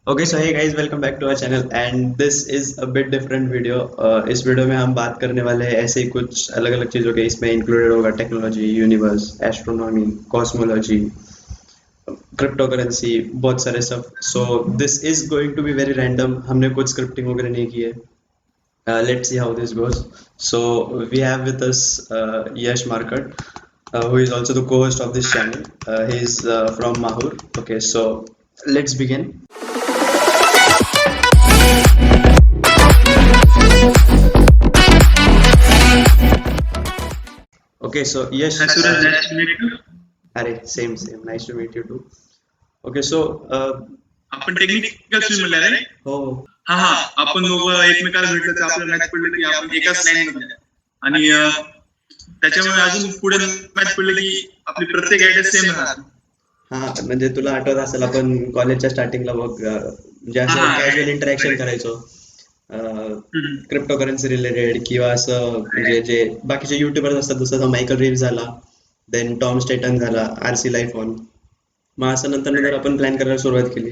Okay so hey guys welcome back to our channel and this is a bit different video. इस video में हम बात करने वाले हैं ऐसे ही कुछ अलग अलग चीज़ों के। इसमें इंक्लूडेड होगा technology, universe, astronomy, cosmology, crypto currency, बहुत सारे सब। So this is going to be very random. हमने कुछ स्क्रिप्टिंग वगैरह नहीं की है। Let's see how this goes. So we have with us Yash Markat, who is also the co-host of this channel. He is from Mahur. Okay, so let's begin. Okay, so yes, Hi Suraj, nice to meet you. Are same. Nice to meet you too. Okay, so आपण technical field मध्ये आहे. हो हा हा आपण दोघं एकमेकाला भेटलं तर आपल्याला मॅच पडलं की आपण एकाच लाईन मध्ये आहे. आणि त्याच्यामुळे अजून पुढे मॅच पडलं की आपली प्रत्येक आयडिया सेम राहते. हा, म्हणजे तुला आठवत असेल आपण कॉलेजच्या स्टार्टिंगला बघ म्हणजे असं हा. कॅज्युअल इंटरॅक्शन करायचो क्रिप्टो करन्सी रिलेटेड, किंवा असं म्हणजे जे बाकीचे युट्यूबर्स असतात जसं मायकल रिव्ह झाला, देन टॉम स्टेटन झाला, आरसी लाईफ ऑन. मग असं नंतर नंतर आपण प्लॅन करायला सुरुवात केली.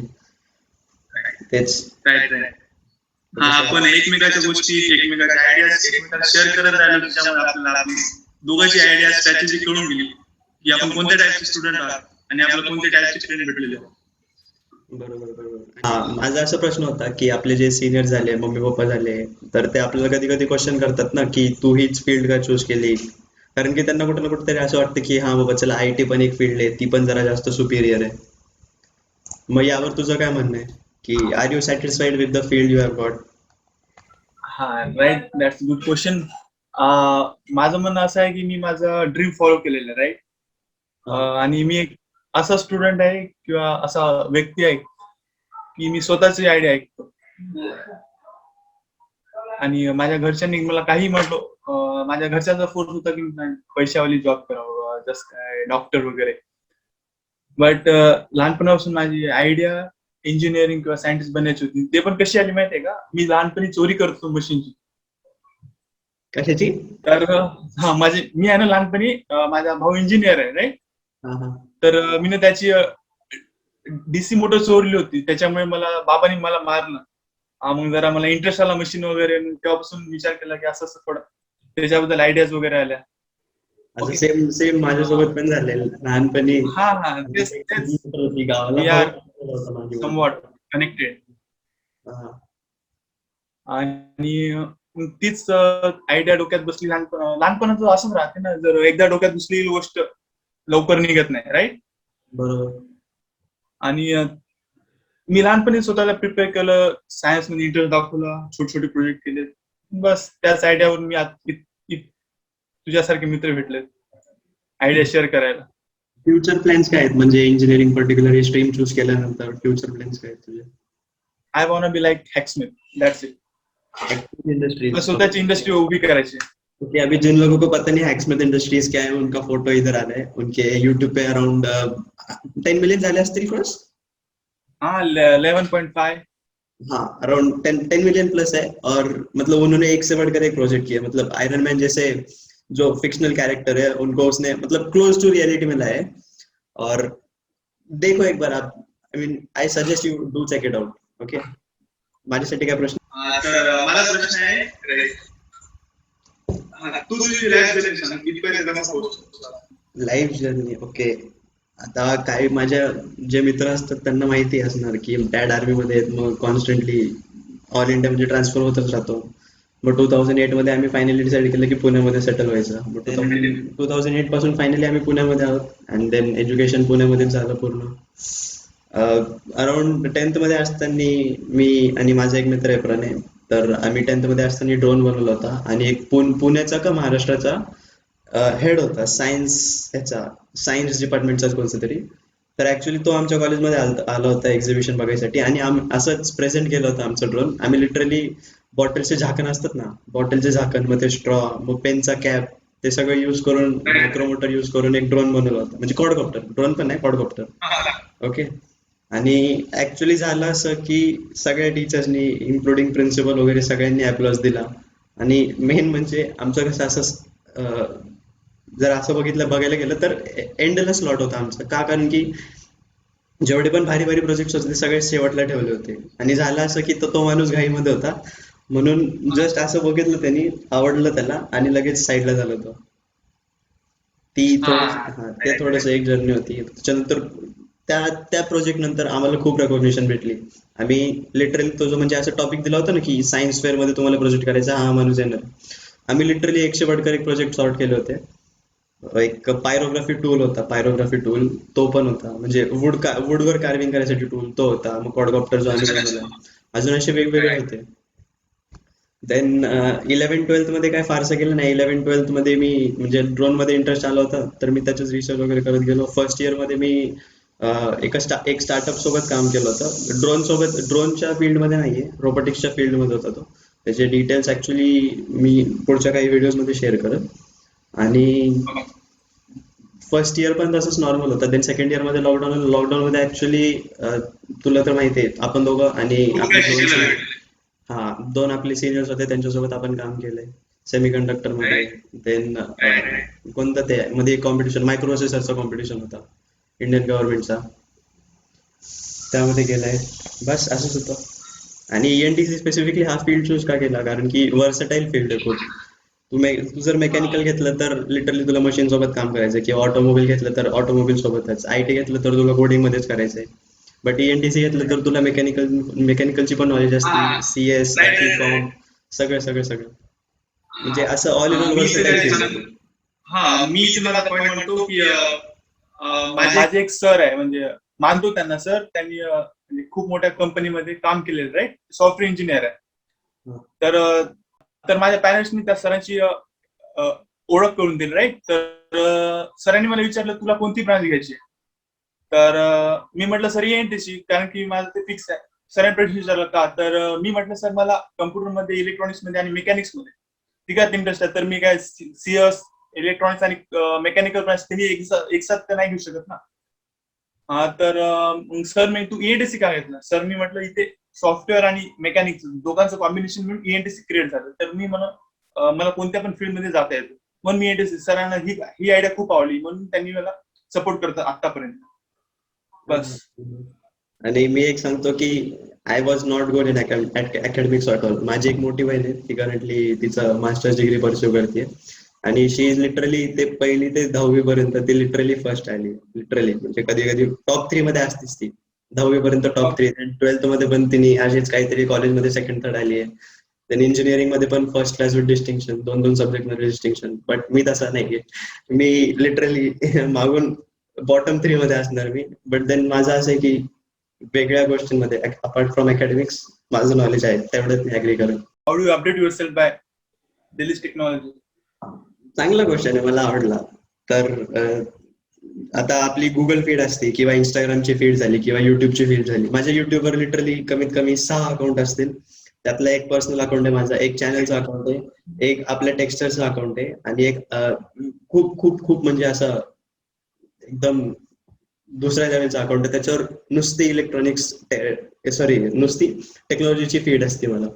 तेच राईट राईट. हा आपण एकमेकाच्या गोष्टी, एकमेकाच्या आयडिया एकमेकाला शेअर करत राहिलो, त्याच्यामुळे आपल्याला आपली दोघांची आयडिया स्ट्रॅटेजी कळून गेली की आपण कोणत्या टाईपचे स्टुडंट आहात आणि आपल्याला कोणत्या टाईपचे फ्रेंड भेटलेले. बरोबर बरोबर. हा, माझा असा प्रश्न होता की आपले जे सिनियर झाले, मम्मी पप्पा झाले, तर ते आपल्याला कधी कधी क्वेश्चन करतात ना की तू हीच फील्ड का चूज केली. कारण की त्यांना कुठं ना कुठं तरी असं वाटतं की हा बाबा चला आय टी पण एक फील्ड आहे, ती पण जरा जास्त सुपिरियर आहे. मग यावर तुझं काय म्हणणं आहे की are you satisfied with the field you have got? हा राईट, दॅट्स गुड क्वेश्चन. माझं म्हणणं असं आहे की मी माझं ड्रीम फॉलो केलेलं आहे, राईट. आणि मी एक असा स्टुडंट आहे किंवा असा व्यक्ती आहे की मी स्वतःची आयडिया ऐकतो. आणि माझ्या घरच्यांनी मला काही म्हटलं, माझ्या घरच्यांचा फोर्स होता की पैशावाली जॉब करावं, जसं काय डॉक्टर वगैरे. बट लहानपणापासून माझी आयडिया इंजिनिअरिंग किंवा सायंटिस्ट बनायची होती. ते पण कशी आली माहितीये का, मी लहानपणी चोरी करतो मशीनची. कशाची? तर मी आहे ना लहानपणी, माझा भाऊ इंजिनियर आहे, राईट. तर मी त्याची डीसी मोटर चोरली होती, त्याच्यामुळे बाबांनी मला मारलं. मग जरा मला इंटरेस्ट आला मशीन वगैरे, तेव्हापासून विचार केला की असं थोडं त्याच्याबद्दल आयडियाज वगैरे आल्या. सेम सेम माझ्यासोबत पण झालेलं लहानपणी. हा तेच होती गावाला, We are भाऊ होता माझी. Somewhat connected. आणि तीच आयडिया डोक्यात बसली. लहानपणाचं असंच राहते ना, जर एकदा डोक्यात बसलेली गोष्ट लवकर निघत नाही, राईट. बरोबर. आणि मी लहानपणी स्वतःला प्रिपेअर केलं, सायन्स मध्ये इंटरेस्ट दाखवला, छोटे छोटे प्रोजेक्ट केले. बस त्याच आयडियावर मी तुझ्यासारखे मित्र भेटले आयडिया शेअर करायला. फ्युचर प्लॅन्स काय आहेत, म्हणजे इंजिनिअरिंग पर्टिक्युलर स्ट्रीम चूज केल्यानंतर फ्युचर प्लॅन्स काय आहेत तुझे? I want be like Hacksmith, that's it. Industry, स्वतःची इंडस्ट्री उभी करायची. ओके. अभी जिन लोगों को पता नहीं हैक्समिथ इंडस्ट्रीज क्या है, उनका फोटो इधर आ रहा है. उनके यूट्यूब पे अराउंड 10 मिलियन झाले असतील क्रॉस. हाँ 11.5. हाँ, अराउंड 10 मिलियन प्लस है. और मतलब उन्होंने एक से बढ़कर एक प्रोजेक्ट किया. मतलब आयरन मैन जैसे जो फिक्शनल कैरेक्टर है उनको उसने मतलब क्लोज टू रियलिटी में लाया है. और देखो एक बार आप, I mean I suggest you do check it out. Okay. माझ्यासाठी काय प्रश्न? तर मला प्रश्न आहे, तू तुझी लाईफ जर्नी सांग, इथपर्यंत कसा पोहोचला. Life journey, okay. आता काही माझ्या जे मित्र असतात त्यांना माहिती असणार की डॅड आर्मी मध्ये आहेत, मग कॉन्स्टंटली ऑल इंडिया म्हणजे ट्रान्सफर होतच राहतो. मग 2008 मध्ये आम्ही फायनली डिसाईड केलं की पुण्यामध्ये सेटल व्हायचं. मग 2008 पासून फायनली आम्ही पुण्यामध्ये आहोत. अँड देन एज्युकेशन पुण्यामध्येच झालं पूर्ण. अराउंड 10th मध्ये असताना मी आणि माझा एक मित्र आहे प्रणय, तर आम्ही 10th मध्ये असताना ड्रोन बनवला होता. आणि एक पुण्याचा का महाराष्ट्राचा हेड होता सायन्स, ह्याचा सायन्स डिपार्टमेंटचाच कोणता तरी. तर ऍक्च्युली तो आमच्या कॉलेजमध्ये आला होता एक्झिबिशन बघायसाठी, आणि असंच प्रेझेंट केलं होतं आमचं ड्रोन. आम्ही लिटरली बॉटलचे झाकण असतात ना, बॉटलचे झाकण, मग ते स्ट्रॉ, मग पेनचा कॅप, ते सगळं युज करून मायक्रोमोटर युज करून एक ड्रोन बनवला होता. म्हणजे क्वाडकॉप्टर, ड्रोन पण नाही, क्वाडकॉप्टर. ओके. आणि ऍक्च्युली झालं असं की सगळ्या टीचर्सनी इन्क्लुडिंग प्रिन्सिपल वगैरे सगळ्यांनी अप्लॉज दिला. आणि मेन म्हणजे आमचं कसं असं जर असं बघायला गेलं तर एंडलेस स्लॉट होता आमचं. का? कारण की जेवढे पण भारी भारी प्रोजेक्ट होते ते सगळे शेवटला ठेवले होते. आणि झालं असं की तो माणूस घाईमध्ये होता, म्हणून जस्ट असं बघितलं त्यांनी, आवडलं त्याला आणि लगेच साईडला झालं होतं. ती थोडस ते थोडस एक जर्नी होती. त्याच्यानंतर त्या त्या प्रोजेक्ट नंतर आम्हाला खूप रेकॉग्निशन भेटली. आम्ही लिटरली तो जो म्हणजे असं टॉपिक दिला होता ना की सायन्स फेअर मध्ये तुम्हाला प्रोजेक्ट करायचा, हा माणूस येणार. आम्ही लिटरली 100 बडकर एक प्रोजेक्ट सॉर्ट केले होते. एक पायरोग्राफी टूल होता, पायरोग्राफी टूल तो पण होता, म्हणजे वुडवर कार्विंग करायसाठी टूल तो होता. मग क्वाडकॉप्टर जो आम्ही बनवला, अजून असे वेगवेगळे होते. देन 11th-12th मध्ये काय फारसं केलं नाही. 11th-12th मध्ये मी म्हणजे ड्रोन मध्ये इंटरेस्ट आला होता, तर मी त्याच्याच रिसर्च वगैरे करत गेलो. फर्स्ट इयर मध्ये मी एक स्टार्टअप सोबत काम केलं होतं. ड्रोनच्या फील्ड मध्ये नाहीये, रोबोटिक्सच्या फील्ड मध्ये होता तो. त्याचे डिटेल्स ऍक्च्युली मी पुढच्या काही व्हिडिओज मध्ये शेअर करेन. आणि फर्स्ट इयर पण तसंच नॉर्मल होतं. देन सेकंड इयर मध्ये लॉकडाऊन मध्ये ऍक्च्युली तुला तर माहिती आहे, आपण दोघं आणि आपले दोन आपले सिनियर्स होते, त्यांच्यासोबत आपण काम केलंय सेमीकंडक्टर मध्ये. देन कोणतं ते मध्ये एक कॉम्पिटिशन, मायक्रो प्रोसेसरचा कॉम्पिटिशन होता इंडियन गव्हर्नमेंटचा, त्यामध्ये गेलाय. बस असंच होतं. आणि ENTC स्पेसिफिकली हा फील्ड चूज का केला, कारण की वर्सटाईल फील्ड आहे खूप. तू जर मेकॅनिकल घेतलं तर लिटरली तुला मशीन सोबत काम करायचं, किंवा ऑटोमोबाईल घेतलं तर ऑटोमोबाईल सोबतच, IT घेतलं तर तुला कोडिंग मध्येच करायचंय. बट ENTC घेतलं तर तुला मेकॅनिकलची पण नॉलेज असते, CS, कॉम, सगळं सगळं सगळं, म्हणजे असं ऑल इन ऑल मी इथे वर्सटाईल काय फील्ड आहे. सांगतो, मी इथे माझा पॉईंट म्हणतो की माझे माझे एक सर आहे, म्हणजे मानतो त्यांना सर, त्यांनी म्हणजे खूप मोठ्या कंपनीमध्ये काम केलेलं, राईट, सॉफ्टवेअर इंजिनियर आहे. हा. तर माझ्या पॅरेंट्सनी त्या सरांची ओळख करून दिली, राईट. तर सरांनी मला विचारलं तुला कोणती ब्रांच घ्यायची आहे? तर मी म्हटलं सर ENTC, कारण की माझं ते फिक्स आहे. सरांनी प्रश्न विचारला का, तर मी म्हटलं सर मला कम्प्युटरमध्ये, इलेक्ट्रॉनिक्स मध्ये आणि मेकॅनिक्स मध्ये तिघात इंटरेस्ट आहे. तर मी काय CS, इलेक्ट्रॉनिक्स आणि मेकॅनिकल ब्रांच त्यांनी एक साथ तर नाही घेऊ शकत ना. तर सर मी तू ENTC का घेतलं? सर मी म्हटलं इथे सॉफ्टवेअर आणि मेकॅनिक्स दोघांचं कॉम्बिनेशन म्हणून ENTC क्रिएट झालं. तर मी मला कोणत्या पण फील्ड मध्ये जाता येतं, म्हणून मी ENTC. सरांना ही आयडिया खूप आवडली, म्हणून त्यांनी मला सपोर्ट करतात आतापर्यंत. बस. आणि मी एक सांगतो की I was not good in academics ऑट ऑल. माझी एक मोठी बहीण आहे, ती करंटली तिचं मास्टर्स डिग्री परस्यू करते, आणि शी इज लिटरली ते 1ली ते 10वी पर्यंत ती लिटरली फर्स्ट आली. लिटरली म्हणजे कधी कधी टॉप 3 मध्ये असतीच ती. 10वी पर्यंत टॉप 3. 12th मध्ये पण तिने अशीच काहीतरी कॉलेजमध्ये सेकंड थर्ड आली आहे. देन इंजिनिअरिंग मध्ये पण first class with distinction, 2-2 subject मध्ये डिस्टिंक्शन. बट मी तसा नाहीये, मी लिटरली मागून बॉटम 3 मध्ये असणार मी. बट देन माझं असं आहे की वेगळ्या गोष्टींमध्ये अपार्ट फ्रॉम अकॅडमिक्स माझं नॉलेज आहे, तेवढंच मी ऍग्री करेन. How do you update yourself by this technology? चांगला क्वेश्चन आहे, मला आवडला. तर आता आपली गुगल फीड असते, किंवा इंस्टाग्रामची फीड झाली, किंवा युट्यूबची फीड झाली. माझ्या युट्यूबवर लिटरली कमीत कमी 6 अकाउंट असतील. त्यातला एक पर्सनल अकाउंट आहे माझा, एक चॅनलचा अकाउंट आहे, एक आपल्या टेक्स्टरचा अकाउंट आहे, आणि एक खूप खूप खूप म्हणजे असं एकदम दुसऱ्या लेवलचा अकाउंट आहे. त्याच्यावर नुसती नुसती टेक्नॉलॉजीची फीड असते मला.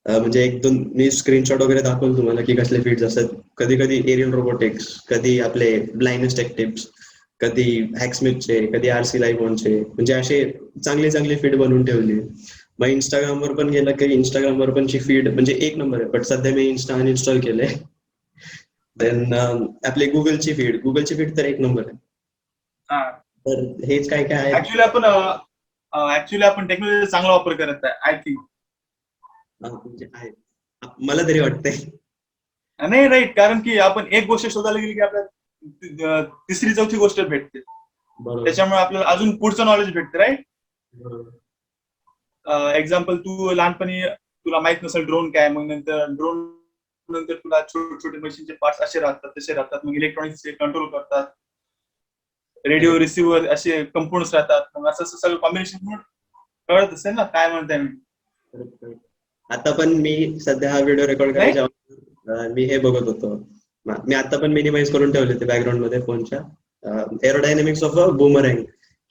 म्हणजे 1-2 मी स्क्रीनशॉट वगैरे दाखवतो तुम्हाला की कसले फीड्स असतात. कधी कधी एरियल रोबोटिक्स, कधी आपले ब्लाइंडनेस टेक टिप्स, कधी हॅकस्मिथचे, कधी RC लाईव्हचे, म्हणजे असे चांगली चांगली फीड बनवून ठेवली. मग इंस्टाग्रामवर पण गेलं की इंस्टाग्रामवर पण ची फीड म्हणजे एक नंबर आहे. बट सध्या मी इन्स्टा अनइन्स्टॉल केलंय. देन आपली गुगलची फीड तर एक नंबर आहे. तर हेच काय काय आहे. ऍक्च्युली आपण टेक्नॉलॉजीचा चांगला वापर करत आहे, आय थिंक. म्हणजे आहे, मला तरी वाटतंय. नाही, राईट, कारण की आपण एक गोष्ट शोधायला गेली की आपल्याला तिसरी चौथी गोष्ट भेटते, बरोबर त्याच्यामुळे आपल्याला अजून पुढचं नॉलेज भेटते, राईट. बरोबर. एक्झाम्पल, तू लहानपणी तुला माहित नसेल ड्रोन काय, मग नंतर तुला छोटे छोटे मशीनचे पार्ट्स असे राहतात तसे राहतात, मग इलेक्ट्रॉनिक्सचे कंट्रोल करतात, रेडिओ रिसिव्हर असे कंपाऊंड्स राहतात, मग असं सगळं कॉम्बिनेशन कळत असेल ना काय म्हणताय मी. आता पण मी सध्या हा व्हिडिओ रेकॉर्ड करायच्या मी हे बघत होतो. मी आता पण मिनिमाइज करून ठेवले ते बॅकग्राऊंड मध्ये फोनच्या, एरोडायनेमिक्स ऑफ अ बूमरँग,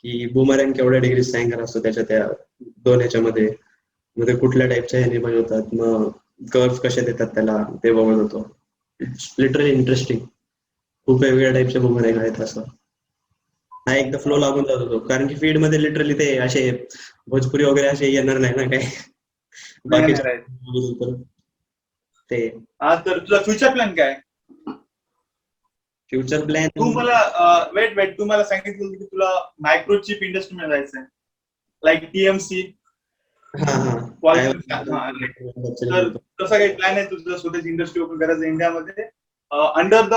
की बूमरँग केवढ्या डिग्रीचा अँगल असतो त्याच्या त्या दोन ह्याच्यामध्ये, मध्ये कुठल्या टाईपच्या ह्याने बनवतात, मग कर्व कसे देतात त्याला, ते बघत होतो. It's literally interesting. खूप वेगवेगळ्या टाईपचे बूमरँग आहेत असं. हा एकदा फ्लो लागून जात होतो, कारण की फीड मध्ये लिटरली ते असे भोजपुरी वगैरे असे येणार नाही ना काही नाही नाही बाकीचे right. ते हा तर तुझा फ्युचर प्लॅन काय? Future plan. तू मला वेट तू मला सांगितलं की तुला मायक्रोचिप इंडस्ट्रीमध्ये जायचंय, लाईक टीएमसी. हा हा काय तर कसा काही प्लॅन आहे तुझं स्वतःची इंडस्ट्री ओपन करायचं इंडियामध्ये under the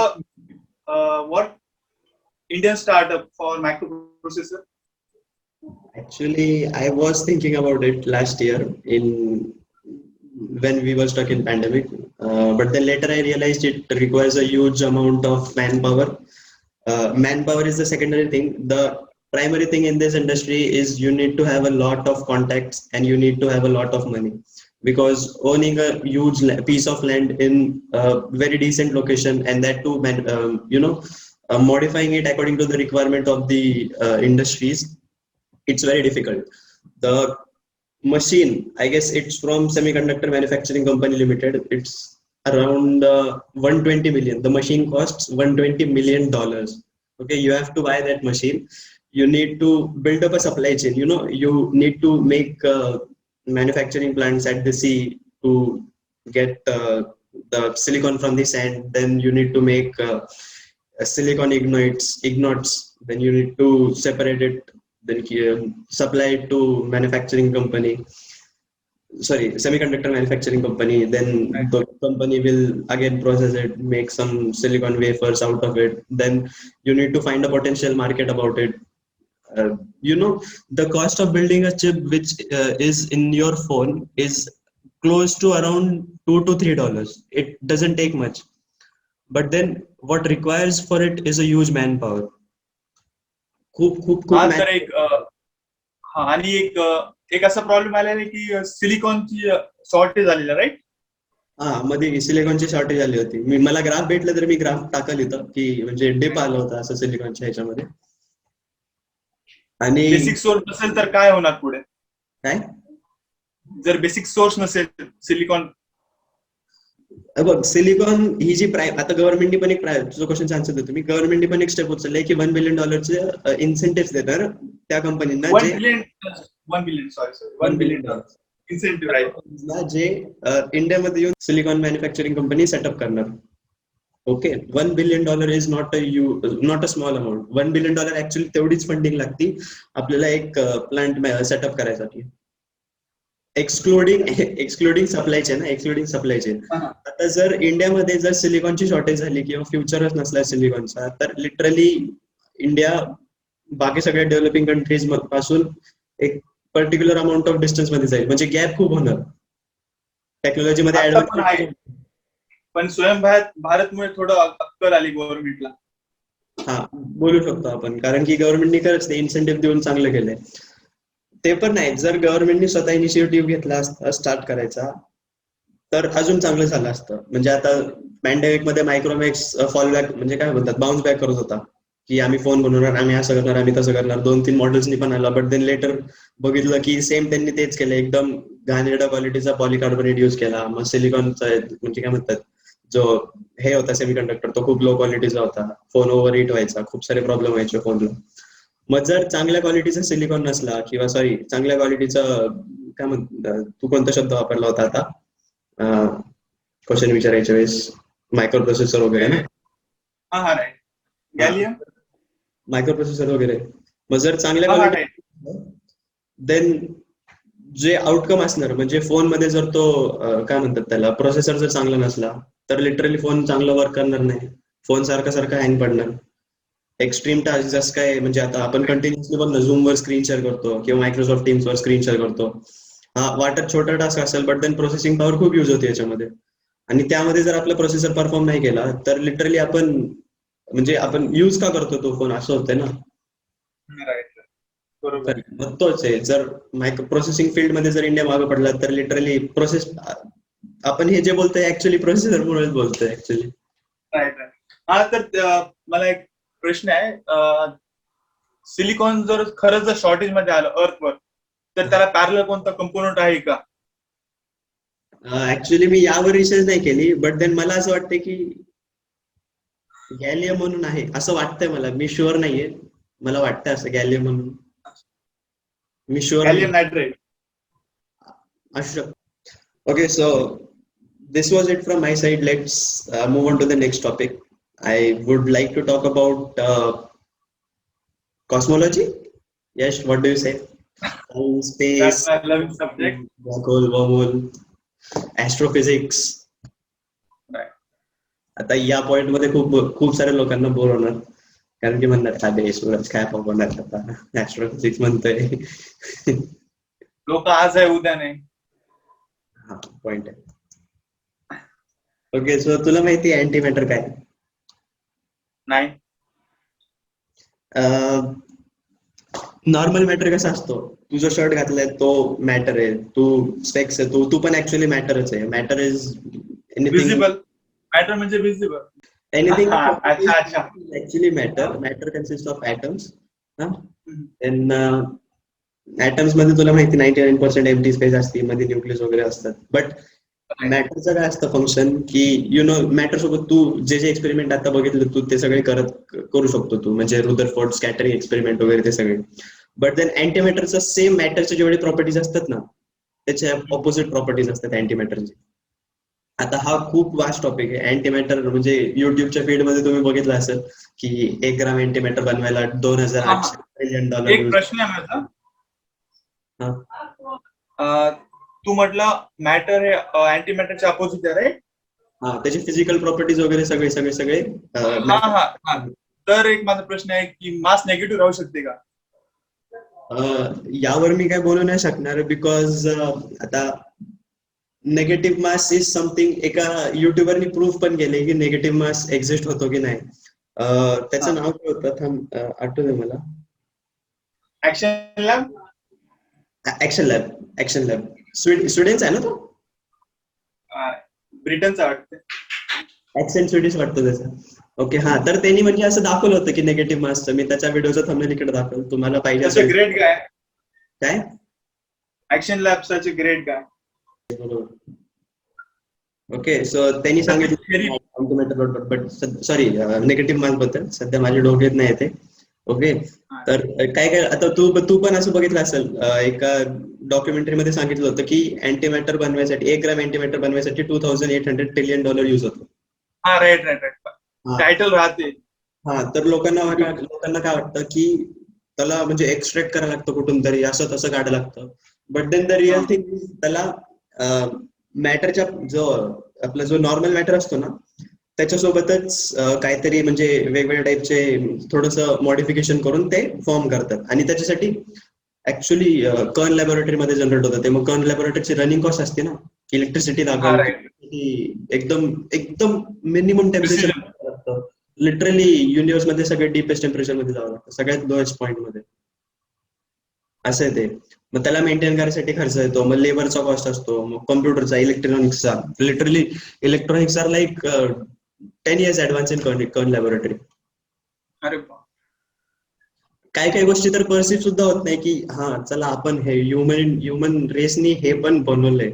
what Indian startup for micro processor? Actually, I was thinking about it last year in when we were stuck in pandemic. But then later I realized it requires a huge amount of manpower. Manpower is the secondary thing. The primary thing in this industry is you need to have a lot of contacts and you need to have a lot of money, because owning a huge piece of land in a very decent location, and that too, modifying it according to the requirement of the industries, it's very difficult. The machine, I guess it's from Semiconductor Manufacturing Company Limited. It's around 120 million. The machine costs $120 million. Okay, you have to buy that machine. You need to build up a supply chain. You need to make manufacturing plants at the sea to get the silicon from the sand. Then you need to make silicon ignots. Then you need to separate it, then supply it to manufacturing company, sorry, semiconductor manufacturing company. Then the company will again process it, make some silicon wafers out of it. Then you need to find a potential market about it. uh, the cost of building a chip which is in your phone is close to around $2 to $3. It doesn't take much, but then what requires for it is a huge manpower. खूप खूप खूप हा तर आणि एक असा problem आलेला आहे की सिलिकॉनची शॉर्टेज आलेला, राईट? हा, मध्ये सिलिकॉनची शॉर्टेज आली होती. मला ग्राफ भेटलं तर मी ग्राफ टाकल इथं, की म्हणजे डिप आलं होतं असं सिलिकॉनच्या ह्याच्यामध्ये. आणि बेसिक सोर्स नसेल तर काय होणार पुढे? काय, जर बेसिक सोर्स नसेल सिलिकॉन? बघ, सिलिकॉन ही जी आता गव्हर्नमेंटनी पण एक तुझं क्वेश्चनचा आन्सर देतो मी. गव्हर्नमेंटनी पण एक स्टेप उचललंय की $1 बिलियन इन्सेंटिव्ह देणार त्या कंपनींना जे $1 बिलियन इन्सेंटिव्ह, राईट? जे इंडियामध्ये येऊन सिलिकॉन मॅन्युफॅक्चरिंग कंपनी सेटअप करणार. Okay, $1 billion is not a small amount. $1 billion actually तेवढीच फंडिंग लागती आपल्याला एक प्लांट सेटअप करायसाठी, एक्सक्लुडिंग सप्लाय चेन. आता जर इंडियामध्ये जर सिलिकॉनची शॉर्टेज झाली किंवा फ्युचरच नसला सिलिकॉनचा, तर लिटरली इंडिया बाकी सगळ्या डेव्हलपिंग कंट्रीज पासून एक पर्टिक्युलर अमाऊंट ऑफ डिस्टन्स मध्ये जाईल. म्हणजे गॅप खूप होणार टेक्नॉलॉजी मध्ये. आता पण आहे, पण स्वयं भारतमुळे थोडं अक्कल आली गव्हर्नमेंटला. हा, बोलू शकतो आपण, कारण की गव्हर्नमेंटनी खरंच ते इन्सेंटिव्ह देऊन चांगलं केलंय. ते पण नाही, जर गव्हर्नमेंटनी स्वतः इनिशिएटिव्ह घेतला असता स्टार्ट करायचा तर अजून चांगलं झालं असतं. म्हणजे आता पॅन्डेमिक मध्ये मायक्रोमॅक्स फॉल बॅक, म्हणजे काय म्हणतात, बाउन्स बॅक करत होता की आम्ही फोन बनवणार, आम्ही असं करणार, आम्ही तसं करणार. 2-3 मॉडेल्सनी पण आला, बट देन लेटर बघितलं की सेम त्यांनी तेच केलं, एकदम घाणेरड्या क्वालिटीचा पॉलिकार्बोनेट युज केला. मग सिलिकॉनचा म्हणजे काय म्हणतात जो हे होता सेमीकंडक्टर, तो खूप लो क्वालिटीचा होता. फोन ओव्हर हिट व्हायचा, खूप सारे प्रॉब्लेम व्हायचे फोनला. मग जर चांगल्या क्वालिटीचा सिलिकॉन नसला, किंवा सॉरी चांगल्या क्वालिटीचा काय म्हणतात, तू कोणता शब्द वापरला होता आता क्वेश्चन विचारायच्या वेळेस, मायक्रो प्रोसेसर वगैरे ना? हा, राईट. गॅलियम मायक्रो प्रोसेसर वगैरे. मग जर चांगल्या क्वालिटी, देन जे आउटकम असणार, म्हणजे फोन मध्ये जर तो काय म्हणतात त्याला, प्रोसेसर जर चांगला नसला तर लिटरली फोन चांगला वर्क करणार नाही. फोन सारखा हँग पडणार. एक्स्ट्रीम टास्क जसं काय, म्हणजे आता आपण कंटिन्युअसली बघ ना, झूम वर स्क्रीन शेअर करतो किंवा Microsoft teams were screen share करतो. हा वाटत छोटा टास्क असेल, बट देन प्रोसेसिंग पॉवर खूप युज होते याच्यामध्ये. आणि त्यामध्ये जर आपला प्रोसेसर परफॉर्म नाही केला तर लिटरली आपण म्हणजे आपण युज का करतो तो फोन, असं होतंय ना. बरोबर. मग तोच आहे, जर मायक्रो प्रोसेसिंग फील्ड मध्ये जर इंडिया मागे पडला तर लिटरली प्रोसेस, आपण हे जे बोलतोय ऍक्च्युअली प्रोसेसर मुळेच बोलतोय ऍक्च्युअली. राईट. हा तर मला एक प्रश्न आहे, सिलिकॉन जर खरंच जर शॉर्टेज मध्ये आलं अर्थवर, तर त्याला पॅरलल कोणता कंपोनंट आहे का? ऍक्च्युअली मी यावर रिसर्च नाही केली, बट देन मला असं वाटतं की गॅलियम म्हणून आहे, असं वाटतंय मला, मी शुअर नाहीये. मला वाटतं असं गॅलियम म्हणून, मी शुअर गॅलियम नायट्रेट. असू शकतो. Okay, so this was it from my side. Let's move on to the next topic. I would like to talk about cosmology. Yes, what do you say? Space, That's my loving subject. black hole, wormhole, astrophysics. Right. आता या point मध्ये खूप खूप साऱ्या लोकांना bore होणार, कारण की म्हणणार का बे सूरज काय बघणार आता, ऍस्ट्रोफिजिक्स म्हणतोय. लोक आज आहे उद्या नाही. हा पॉइंट आहे. ओके, सो तुला माहिती आहे अँटी मॅटर काय? नाही. नॉर्मल मॅटर कसा असतो, तू जो शर्ट घातलाय तो मॅटर आहे, तू स्पेक्स आहे, तू पण ऍक्च्युअली मॅटरच आहे. Matter is anything, visible. Matter म्हणजे विजिबल. एनिथिंग अच्छा अच्छा. Actually matter consist of atoms. Then atoms मध्ये तुला माहिती 99% एम्प्टी स्पेस असते, मध्ये न्यूक्लियस वगैरे असतात. बट मॅटरचं काय असतं फंक्शन, की यु नो मॅटर सोबत तू जे जे एक्सपेरिमेंट आता बघितलं तू ते सगळे करू शकतो तू, म्हणजे रुदरफोर्ड स्कॅटरिंग एक्सपेरिमेंट वगैरे ते सगळे. बट देन अँटीमॅटरचं सेम मॅटरचे जेवढे प्रॉपर्टीज असतात ना, त्याच्या ऑपोजिट प्रॉपर्टीज असतात अँटीमॅटरचे. आता हा खूप वास्ट टॉपिक आहे अँटीमॅटर. म्हणजे युट्यूबच्या फीड मध्ये तुम्ही बघितलं असेल की 1 ग्राम अँटीमॅटर बनवायला $2,800 ट्रिलियन एक प्रश्न आहे माझा. तू म्हटलं मॅटर हे अँटीमॅटरच्या अपोजिट आहे, राईट? हा, त्याची फिजिकल प्रॉपर्टीज वगैरे सगळे सगळे सगळे. हा. तर एक माझा प्रश्न आहे की मास निगेटिव्ह राहू शकते का? यावर मी काय बोलू नाही शकणार, बिकॉज आता नेगेटिव्ह मास इज समथिंग, एका युट्यूबरनी प्रूफ पण केले की नेगेटिव्ह मास एक्झिस्ट होतो की नाही. त्याचं नाव काय होतं, थांब आठवतंय मला. Action lab. Action lab students आहे ना तो, ब्रिटनचा वाटतं. ऍक्शन स्टुडंट्स वाटतं त्याचं. ओके, हा, तर त्यांनी म्हणजे असं दाखवलं होतं की नेगेटिव्ह मासचं. मी त्याच्या व्हिडिओचा थंबनेल इकडे दाखवलं, तुम्हाला पाहिजे असेल. ग्रेड काय? काय ऍक्शन लॅबचे ग्रेड काय? ओके, सो त्यांनी सांगितलं, बट सॉरी निगेटिव्ह मार्क बद्दल सध्या माझ्या डोक्यात नाही येते. ओके, तर काय काय आता तू पण असं बघितलं असेल, एका डॉक्युमेंटरी मध्ये सांगितलं होतं की अँटीमॅटर बनवायसाठी 1 ग्राम अँटीमॅटर बनवायसाठी $2,800 ट्रिलियन यूज होतो. हा, राईट. टायटल राहते. हा, तर लोकांना काय वाटतं की त्याला म्हणजे एक्सट्रॅक्ट करायला लागतं कुठून तरी, असं तसं काढायला लागतं. But then the real thing, त्याला मॅटरच्या आपला जो नॉर्मल मॅटर असतो ना, त्याच्यासोबतच काहीतरी म्हणजे वेगवेगळ्या टाईपचे थोडंसं मॉडिफिकेशन करून ते फॉर्म करतात. आणि त्याच्यासाठी ऍक्च्युली कर्न लॅबोरेटरीमध्ये जनरेट होतं ते. मग कर्न लॅबोरेटरीची रनिंग कॉस्ट असते ना, इलेक्ट्रिसिटी एकदम एकदम मिनिमम टेम्परेचर लागतं. लिटरली युनिव्हर्स मध्ये सगळ्यात डीपेस्ट टेम्परेचर मध्ये जावं लागतं, सगळ्यात लोएस्ट पॉईंट मध्ये. असं आहे ते. मग त्याला मेंटेन करायसाठी खर्च येतो, मग लेबरचा कॉस्ट असतो, मग कम्प्युटरचा, इलेक्ट्रॉनिक्सचा. Literally electronics are like 10 years advance in CERN laboratory. अरे काही काही गोष्टी तर परसिव्ह सुद्धा होत नाही की हा चला आपण हे ह्युमन रेसनी हे पण बनवलंय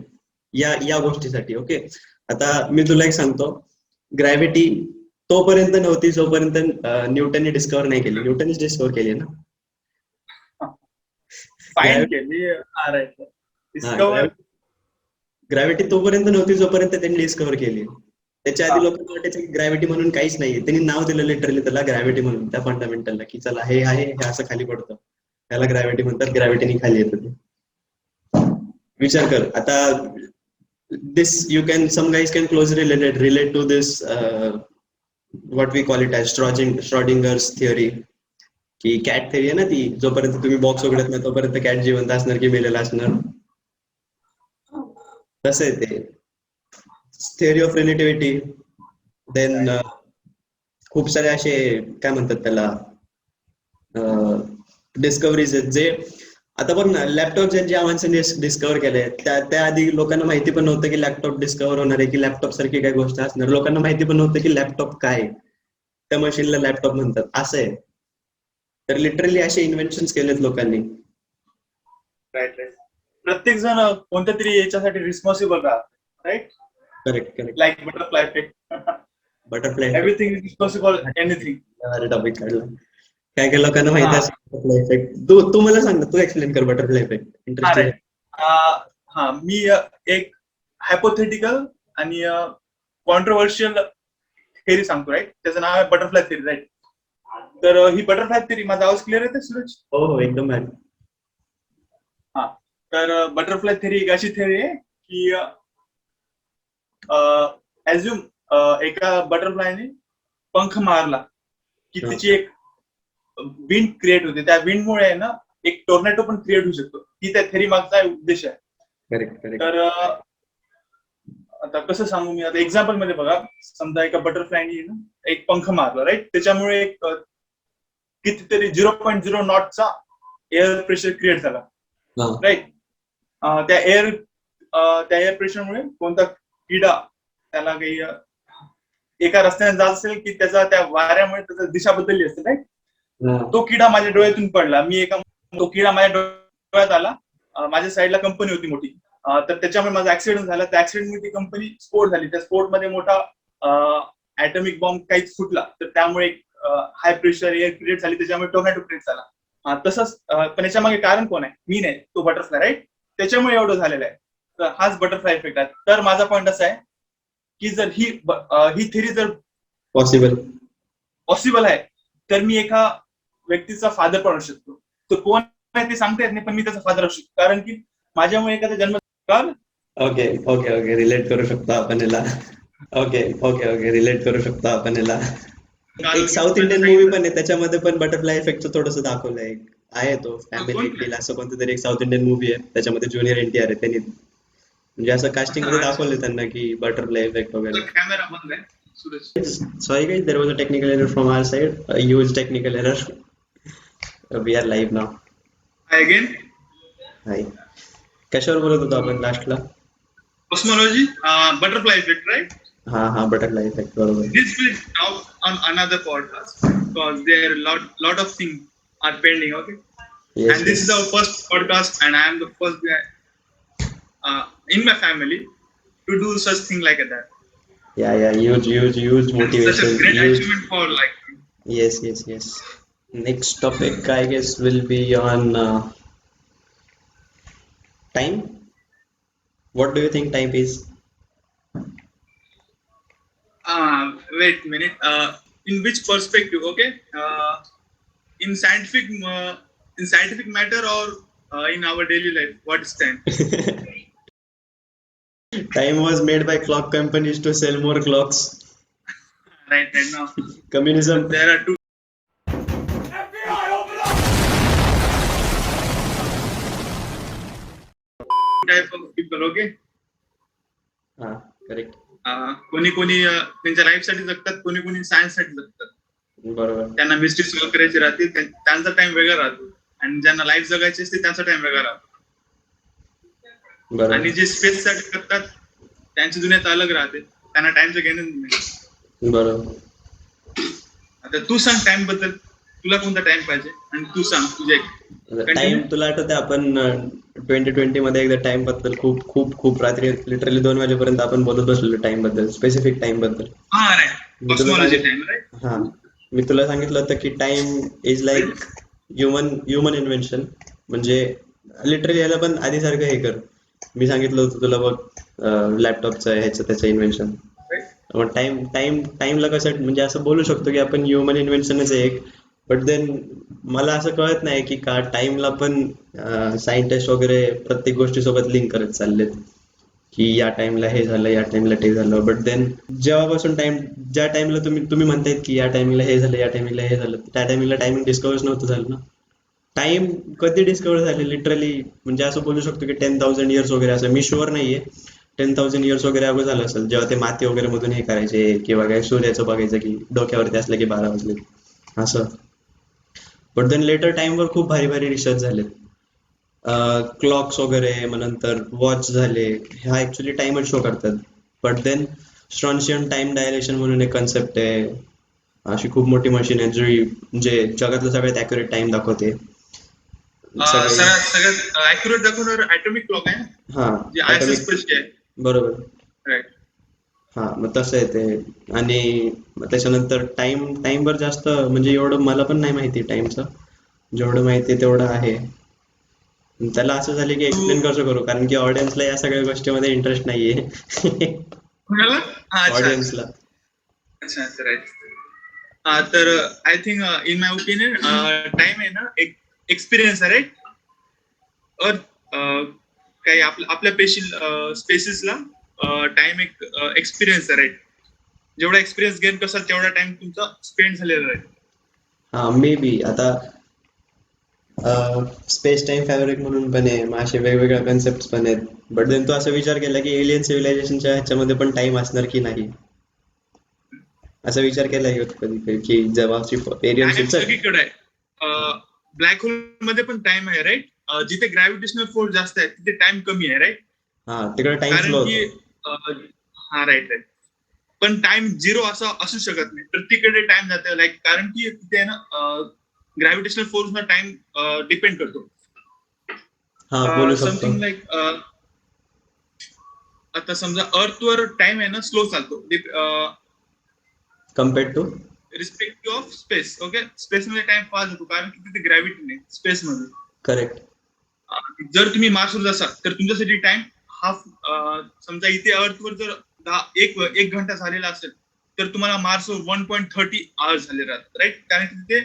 या गोष्टीसाठी. ओके, आता मी तुला एक सांगतो, ग्रॅव्हिटी तोपर्यंत नव्हती जोपर्यंत न्यूटनने डिस्कव्हर नाही केली. न्यूटनच डिस्कव्हर केली ना. ग्रॅव्हिटी तोपर्यंत नव्हती जोपर्यंत त्यांनी डिस्कव्हर केली. त्याच्या आधी लोकांना वाटायचं की ग्रॅव्हिटी म्हणून काहीच नाहीये. त्यांनी नाव दिलं लिटरली त्याला ग्रॅव्हिटी म्हणून, त्या फंडामेंटलला, की चला हे आहे, हे असं खाली पडतं, त्याला ग्रॅव्हिटी म्हणतात, ग्रॅव्हिटीने खाली येतं ते. विचार कर आता, this you can, some guys can closely relate to this what we call it as Schrodinger's theory, की कॅट थेरी आहे ना ती, जोपर्यंत तुम्ही बॉक्स उघडत नाही तोपर्यंत कॅट जिवंत असणार की मेलेला असणार. तसं आहे ते. Theory of relativity. देन खूप सारे असे काय म्हणतात त्याला डिस्कव्हरीज आहेत, जे आता बघ ना, लॅपटॉप ज्या माणसाने डिस्कव्हर केले त्या आधी लोकांना माहिती पण नव्हतं की लॅपटॉप डिस्कव्हर होणार आहे, की लॅपटॉप सारखी काही गोष्ट असणार. लोकांना माहिती पण नव्हतं की लॅपटॉप काय, त्या मशीनला लॅपटॉप म्हणतात, असं आहे. तर लिटरली असे इन्व्हेन्शन केलेत लोकांनी. प्रत्येक जण कोणत्या तरी याच्यासाठी रिस्पॉन्सिबल राहत, right? Correct. Like butterfly effect. Butterfly everything is responsible, anything. Topic काढला. काय काय लोकांना माहिती हा. असेल बटरफ्लाय इफेक्ट. तू मला सांग ना, तू एक्सप्लेन कर बटरफ्लाय इफेक्ट. हा इंटरेस्टिंग आहे. राईट. हा मी एक हायपोथेटिकल आणि कॉन्ट्रोवर्शियल थेरी सांगतो, राईट. त्याचं नाव आहे बटरफ्लाय थेरी, राईट. तर ही बटरफ्लाय थेरी, माझा आवाज क्लिअर येते सूरज? हो हो, एकदम भारी. हा. तर बटरफ्लाय थेरी एक अशी थेरी आहे की ऍझ्युम एका बटरफ्लायने पंख मारला की हा. तिची एक विंड क्रिएट होते. त्या विंडमुळे आहे ना एक टोर्नेडो पण क्रिएट होऊ शकतो. ही त्या थेरी मागचा उद्देश आहे. Correct correct. तर आता कसं सांगू मी, आता एक्झाम्पल मध्ये बघा, समजा एका बटरफ्लायने एक पंख मारला, राईट. त्याच्यामुळे एक कितीतरी 0.0 नॉटचा एअर प्रेशर क्रिएट झाला, हा. राईट. त्या एअर प्रेशरमुळे कोणता किडा त्याला काही एका रस्त्याने जात असेल की त्याचा त्या वाऱ्यामुळे त्याचा दिशा बदलली असेल, राईट. हा. तो किडा माझ्या डोळ्यातून पडला. तो किडा माझ्या डोळ्यात आला. माझ्या साईडला कंपनी होती मोठी. तर त्याच्यामुळे माझा ऍक्सिडेंट झाला. त्या ऍक्सिडेंटमध्ये ती कंपनी स्फोट झाली. त्या स्फोटमध्ये मोठा ऍटॉमिक बॉम्ब काहीच फुटला. तर त्यामुळे हाय प्रेशर एअर क्रिएट झाली. त्याच्यामुळे टोमॅटो क्रिएट झाला. तसंच पण याच्या मागे कारण कोण आहे? मी नाही, तो बटरफ्लाय, राईट. त्याच्यामुळे एवढं झालेलं आहे. तर हाच बटरफ्लाय इफेक्ट आहे. तर माझा पॉईंट असा आहे की जर ही थेरी जर पॉसिबल पॉसिबल आहे, तर मी एका व्यक्तीचा फादर पण असू शकतो. तो कोण आहे ते सांगता येत नाही, पण मी त्याचा फादर असू शकतो. कारण की माझ्यामुळे एखादा जन्म. ओके ओके ओके, रिलेट करू शकतो आपण याला. ओके ओके ओके, रिलेट करू शकतो आपण याला. एक साऊथ इंडियन मूवी पण आहे, त्याच्यामध्ये पण बटरफ्लाय इफेक्टचं थोडंसं दाखवलंय. आहे तो फॅमिली डील असं कोणतं तरी एक साऊथ इंडियन मूवी आहे, त्याच्यामध्ये ज्युनियर एनटीआर आहे. त्यांनी म्हणजे असं कास्टिंग मध्ये दाखवलं त्यांना की बटरफ्लाय इफेक्ट वगैरे. कॅमेरा बंद आहे Suraj. Sorry guys, there was a technical error from our side, a huge technical error. We are live now. Again Hi. कशावर बोलत होतो आपण लास्टला? Cosmology, butterfly effect, right. हा, बटरफ्लाय इफेक्ट, बरोबर. This will talk on another podcast because there are lot of things are pending. Okay, Yes, and this yes. is our first podcast, and I am the first guy in my family to do such thing like that. Yeah, huge And such a motivation. great Huge. achievement for like. Yes. Next topic, I guess, will be on time. What do you think time is? Wait a minute. In which perspective? Okay. In scientific matter or in our daily life? What is time? Time was made by clock companies to sell more clocks. Right now. Communism. There are two type of people. Okay. Correct. कोणी त्यांच्या life साठी जगतात, कोणी science साठी जगतात. बरोबर. त्यांना mystery solve करायची राहते, त्यांचा टाइम वेगळा राहतो. आणि ज्यांना लाईफ जगायची असते त्यांचा टाइम वेगळा राहतो. बरोबर. आणि जे स्पेस साठी जगतात त्यांची दुनिया अलग राहते, त्यांना टाइमचं घेणं नाही. बरोबर. आता तू सांग टाइम बद्दल, तुला कोणता टाइम पाहिजे आणि तू सांग तुझे. टाइम तुला आठवते आपण 2020 मध्ये एकदा टाइम बद्दल खूप रात्री लिटरली 2 वाजेपर्यंत आपण बोलत बसलेलो टाइम बद्दल, स्पेसिफिक टाइम बद्दल. हा राईट, कॉस्मॉलॉजी टाइम, राईट. हा, मी तुला सांगितलं होतं की time is like human invention. म्हणजे लिटरली याला पण आधी सारखं हे कर. मी सांगितलं होतं तुला बघ, लॅपटॉपचं ह्याचं त्याचं इन्व्हेन्शन. मग टाइमला कसं म्हणजे असं बोलू शकतो की आपण ह्युमन इन्व्हेन्शनच आहे एक. बट देन मला असं कळत नाही की का टाइमला पण सायंटिस्ट वगैरे प्रत्येक गोष्टीसोबत लिंक करत चाललेत की या टाइमला हे झालं, या टाइमला ते झालं. बट देन जेव्हापासून ज्या टाइमला तुम्ही म्हणतायत की या टाइमिंगला हे झालं, या टाइमिंगला हे झालं, त्या टाइमिंगला टायमिंग डिस्कव्हर नव्हतं झालं ना. टाइम कधी डिस्कव्हर झाले लिटरली म्हणजे असं बोलू शकतो की 10,000 इयर्स वगैरे, असं मी शुअर नाहीये. 10,000 इयर्स वगैरे अगोदर झालं असेल, जेव्हा ते माती वगैरे मधून हे करायचे किंवा काय सूर्याचं बघायचं की डोक्यावरती असलं की 12 वाजले असं. बट देन लेटर टाइमवर खूप भारी रिसर्च झाले. क्लॉक्स वगैरे, मग नंतर वॉच झाले, ह्या ऍक्च्युली टाइमच शो करतात. बट देन स्ट्रॉन्शियन टाइम डायलेशन म्हणून एक कन्सेप्ट आहे. अशी खूप मोठी मशीन आहे जे जगातलं सगळ्यात ऍक्युरेट टाइम दाखवते. सगळ्यात ऍक्युरेट दाखवणार ऍटॉमिक क्लॉक आहे, हा, जे ISS पैसे आहे. बरोबर. राईट. हा मग तसं आहे ते. आणि मग त्याच्यानंतर टाइमवर जास्त म्हणजे एवढं मला पण नाही माहिती टाइमचं. जेवढं माहिती आहे तेवढं आहे. त्याला असं झालं की तू एक्सप्लेन कसं करू, कारण की ऑडियन्सला या सगळ्या गोष्टीमध्ये इंटरेस्ट नाहीये. कुणाला? हा, अच्छा अच्छा ऑडियन्सला. अच्छा अच्छा, राईट. हा, तर I think in my opinion time आहे ना एक एक्सपिरियन्स आहे, राईट. और काही आपल्या स्पेसिसला टाइम एक एक्सपिरियन्स आहे, राईट. जेवढा एक्सपिरियन्स गेन करसाल तेवढा टाइम तुमचा स्पेंड झालेला आहे. हा मे बी आता स्पेस टाइम फॅब्रिक म्हणून पण आहे, मग असे वेगवेगळ्या कन्सेप्ट पण आहेत. बट देन तो असा विचार केला की एलियन सिव्हिलायझेशनच्या ह्याच्यामध्ये पण टाइम असणार की नाही, असा विचार केला कधी कधी की जेव्हा एलियन टाइम शिपचं. सगळीकडे आहे. ब्लॅक होल मध्ये पण टाइम आहे, राईट. जिथे ग्रॅव्हिटेशनल फोर्स जास्त आहे तिथे टाइम कमी आहे, राईट. हा तिकडे टाइम कारण स्लो की होतो. हा, राईट राईट. पण टाइम झिरो असं असू शकत नाही, प्रत्येकडे टाइम जाते, लाईक, कारण की तिथे ना ग्रॅव्हिटेशनल फोर्स ना टाइम डिपेंड करतो. हा बोलू शकतो. समथिंग लाईक, आता समजा अर्थवर टाइम आहे ना स्लो चालतो compared to. Respective of space. Okay, space मध्ये टाइम फास्ट जातो कारण की तिथे ग्रॅव्हिटी नाही स्पेस मध्ये. करेक्ट. जर तुम्ही मार्सवर जासाल तर तुमच्यासाठी टाइम हाफ, समजा इथे अर्थवर जर एक घंटा झालेला असेल तर तुम्हाला मार्सवर 1.30 आवर्स झाले राहतात, राईट. कारण की तिथे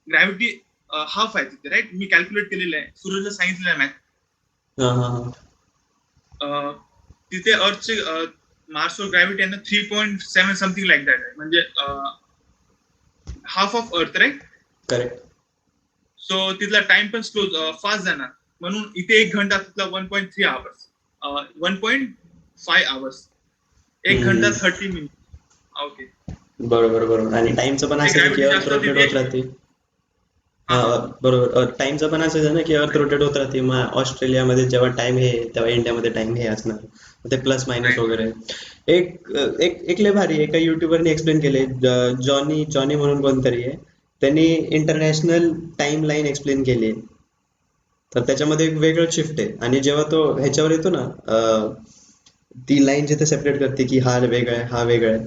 ग्रॅव्हिटी हाफ आहे तिथे, राईट. मी कॅल्क्युलेट केलेलं आहे, सूरजला सांगितलेलं आहे मॅथ. हा हा हा. तिथे अर्थचे मार्सवर ग्रॅव्हिटी आहे ना 3.7 समथिंग लाईक दॅट आहे, म्हणजे half of earth, right. Correct. So तिथला टाइम पण स्लो फास्ट जाणार, म्हणून इथे एक घंटा तिथला 1.3 आवर्स, 1.5 आवर्स, एक घंटा 30 मिनिट. ओके. बरोबर बरोबर. आणि टाइमचं पण जिथे असं आहे की ग्रॅव्हिटी अर्थ जास्त रोटेट तिथे. होत राहते. हा हा हा बरोबर. टाइमचं पण असं आहे ना की अर्थ रोटेट होत राहते, मग ऑस्ट्रेलियामध्ये जेव्हा टाइम हे तेव्हा इंडियामध्ये टाइम हे असणार, मग ते प्लस मायनस राईट. वगैरे. एक एक एक लय भारी एका युट्यूबरने एक्सप्लेन केले, जॉनी जॉनी म्हणून कोणतरी आहे, त्यांनी इंटरनॅशनल टाइम लाईन एक्सप्लेन केली. तर त्याच्यामध्ये एक वेगळं शिफ्ट आहे, आणि जेव्हा तो ह्याच्यावर येतो ना, ती लाईन जिथे सेपरेट करते की हा वेगळा आहे हा वेगळा आहे,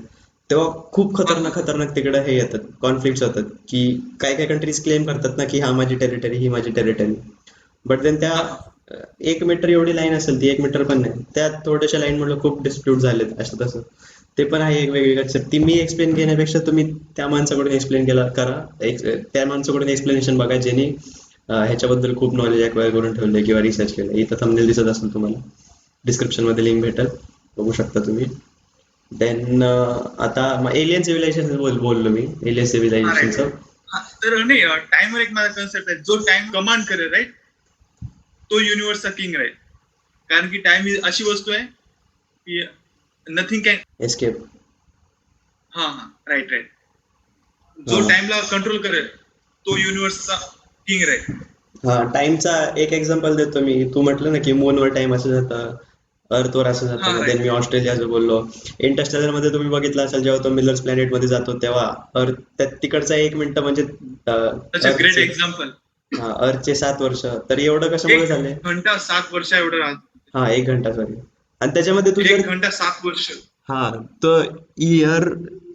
तेव्हा खूप हा हा खतरनाक खतरनाक तिकडे हे येतात, कॉन्फ्लिक्ट होतात. की काय काय कंट्रीज क्लेम करतात ना की हा माझी टेरिटरी ही माझी टेरिटरी. बट देन त्या हा हा 1 मीटर एवढी लाईन असेल, ती 1 मीटर पण नाही, त्या थोड्याशा लाईन मधलं खूप डिस्प्यूट झालेत असं तसं. ते पण आहे एक वेगळी कन्सेप्ट. ती मी एक्सप्लेन घेण्यापेक्षा तुम्ही त्या माणसाकडून एक्सप्लेन केला करा. त्या माणसाकडून एक्सप्लेनेशन बघा ज्यांनी ह्याच्याबद्दल खूप नॉलेज अक्वायर करून ठेवलंय किंवा रिसर्च केलं. इथं थंबनेल दिसत असेल तुम्हाला, डिस्क्रिप्शन मध्ये लिंक भेटेल, बघू शकता तुम्ही. देन आता एलियन सिव्हिलायझेशन बोललो मी, एलियन हा, राईट सिव्हिलायझेशनचं. राईट. हा, तर नाही, टाइमवर एक माझा कन्सेप्ट आहे, जो टाइम कमांड करेल, राईट, तो युनिव्हर्सचा किंग राहील. कारण की टाइम ही अशी वस्तू आहे की नथिंग कॅन. एस्केप. हा हा, राईट राईट. जो हा टाइमला कंट्रोल करेल तो युनिव्हर्सचा किंग राहील. हा. टाइमचा एक एक्झाम्पल देतो मी. तू म्हटलं ना की मूनवर टाइम असं जातं, अर्थवर असं हा, जातं, मग देन राईट. मी ऑस्ट्रेलियाचं बोललो. इंटरस्टेलर मध्ये तुम्ही बघितलं असेल, जेव्हा तो मिलर्स प्लॅनेट मध्ये जातो तेव्हा अर्थ तिकडचा 1 मिनिट म्हणजे सच अ ग्रेट अर्थचे, एक्झाम्पल. हा अर्थचे 7 वर्ष. तर एवढं कशामुळे एक झाले? घंटा 7 वर्ष एवढं राहतो. हा 1 घंटा सॉरी. आणि त्याच्यामध्ये तू जर, 1 घंटा 7 वर्ष. हा तो इयर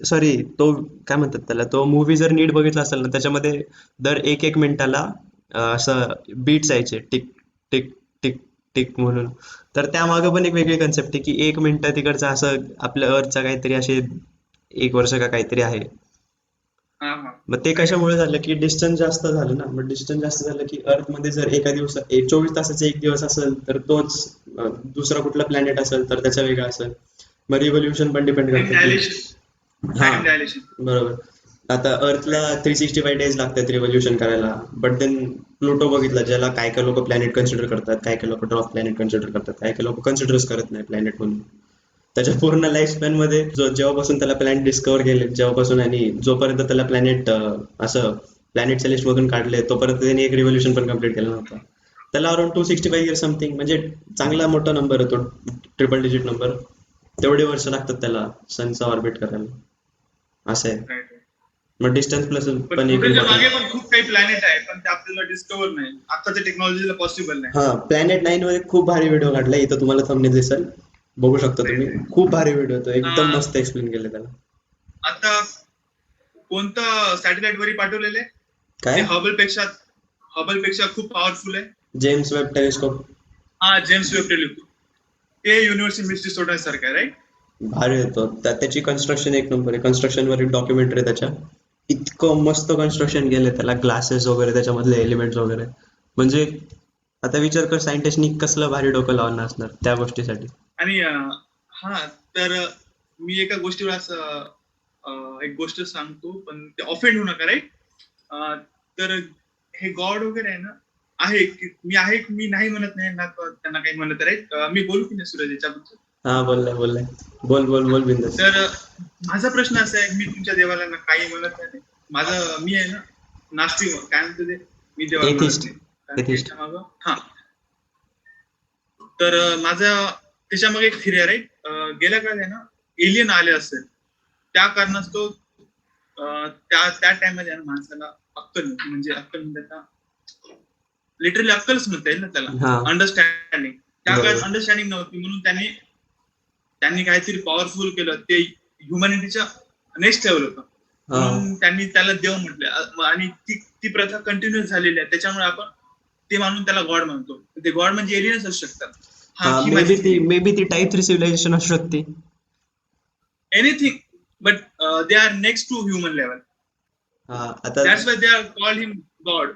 सॉरी तो काय म्हणतात त्याला, तो मूवी जर नीट बघितला असेल ना, त्याच्यामध्ये दर एक एक मिनिटाला असं बीट्स यायचे, टिक टिक टिक टिक म्हणून. तर त्यामागे पण एक वेगळी कन्सेप्ट आहे की 1 मिनिट तिकडचं असं आपल्या अर्थचा काहीतरी असे 1 वर्ष का काहीतरी आहे. हा हा, मग ते राईट. कशामुळे झालं की डिस्टन्स जास्त झालं ना. मग डिस्टन्स जास्त झालं की अर्थ मध्ये जर एका दिवसात 24 तासाचा एक दिवस असेल, तर तोच दुसरा कुठला प्लॅनेट असेल तर त्याचा वेगळा असेल. मग रिव्होल्युशन पण डिपेंड टाइम करतं की, डायलेशन. हा टाइम डायलेशन. बरोबर. आता अर्थला राईट. 365 डेज लागतात रिव्होल्युशन करायला. बट देन प्लुटो बघितला, ज्याला काय काय लोक प्लॅनेट कन्सिडर करतात, काय काय लोक ड्रॉप प्लॅनेट कन्सिडर करतात, काय काय लोक कन्सिडरच करत नाही प्लॅनेट म्हणून. त्याच्या पूर्ण लाईफ स्पॅन मध्ये जेव्हापासून त्याला प्लॅनेट डिस्कवर केले जेव्हापासून, आणि जोपर्यंत त्याला प्लॅनेट असं प्लॅनेटच्या लिस्ट मधून काढले, तोपर्यंत त्यांनी एक रिव्होल्युशन पण कम्प्लीट केला नव्हता. त्याला अराउंड 265 इयर्स समथिंग, म्हणजे चांगला मोठा नंबर आहे तो, ट्रिपल डिजिट नंबर. तेवढे वर्ष लागतात त्याला सनचा ऑर्बिट करायला, असं आहे. राईट. मग डिस्टन्स प्लस पण पण एक प्लुटोच्या मागे इम्पॉर्टंट. पण खूप काही प्लॅनेट आहे, पण ते आपल्याला डिस्कवर नाही, आताच्या टेक्नॉलॉजीला पॉसिबल नाही. हा प्लॅनेट 9 मध्ये खूप भारी व्हिडिओ काढला, इथं तुम्हाला थंबनेल दिसेल. बघू शकता तुम्ही, खूप भारी व्हिडिओ तो, एकदम अं, मस्त एक्सप्लेन केले त्याला. आता कोणतं सॅटेलाइट वरी पाठवलेलं आहे ते काय? हबल पेक्षा खूप पॉवरफुल आहे. James Webb telescope. हा, जेम्स वेब टेलिस्कोप. ते युनिव्हर्सल मिस्ट्री सोडण्यासारखं आहे, राईट? भारी होतो त्याची कन्स्ट्रक्शन एक नंबर आहे. कन्स्ट्रक्शन वर एक डॉक्युमेंटरी त्याच्या, इतकं मस्त कन्स्ट्रक्शन केलंय त्याला, ग्लासेस वगैरे त्याच्यामधले एलिमेंट्स वगैरे, म्हणजे आता विचार कर सायंटिस्टनी कसलं भारी डोकं लावलं असणार त्या गोष्टीसाठी. आणि हा, तर मी एका गोष्टीवर असं एक गोष्ट सांगतो, पण ते ऑफेंड होऊ नका, राईट? तर हे गॉड वगैरे आहे ना, आहे की मी नाही म्हणत नाही ना, त्यांना काही म्हणत, राईट? मी बोलू की नाही सूरज याच्याबद्दल? हा, बोललाय. बोल बोल बोल बिंदास. तर माझा प्रश्न असा आहे, मी तुमच्या देवाला ना काही म्हणत नाही. मी आहे ना नास्तिक, काय म्हणतो ते, मी देवाला म्हणत एथिस्ट. नाही. कारण एथिस्ट. त्याच्या मागं तर माझा त्याच्यामागे एक थिअरी आहे, राईट? गेल्या काळात आहे ना एलियन आले असेल, त्या कारणास्तव त्या टाइम मध्ये आहे ना माणसाला अक्कल नव्हती. म्हणजे अक्कल म्हणजे आता लिटरली अक्कलच म्हणता येईल ना त्याला, हा, अंडरस्टँडिंग. त्या काळात बरोबर. अंडरस्टँडिंग नव्हती, म्हणून त्यांनी काहीतरी पॉवरफुल केलं, ते ह्युमॅनिटीच्या नेक्स्ट लेवल होतं. हा, म्हणून त्यांनी त्याला देव म्हटले, आणि ती प्रथा कंटिन्यू झालेली आहे. त्याच्यामुळे आपण ते मानून त्याला गॉड म्हणतो. ते गॉड म्हणजे एलियन्स असू शकतात. हा, ही माझी थिअरी. मे बी ती टाईप 3 सिव्हिलायझेशन असू शकते. Anything, but they are next to human level. हा, आता that's why they are called him god.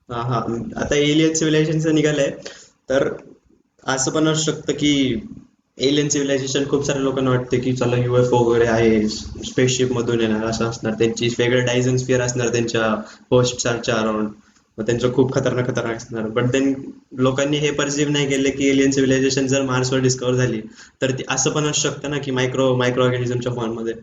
हा हा आता एलियन सिव्हिलायझेशनचं निघालंय, तर असं पण असू शकतं की एलियन सिव्हिलायझेशन, खूप साऱ्या लोकांना वाटते की चला युएफओ वगैरे आहे, स्पेसशिप मधून येणार असं असणार, त्यांची वेगळं डायझन स्फिअर असणार त्यांच्या होस्टच्या अराउंड, मग त्यांचं खूप खतरनाक खतरनाक असणार. बट देन लोकांनी हे परसिव्ह नाही केले की एलियन सिव्हिलायझेशन जर मार्सवर डिस्कवर झाली तर ती असं पण असू शकतं ना की मायक्रो ऑर्गॅनिझमच्या फॉर्ममध्ये.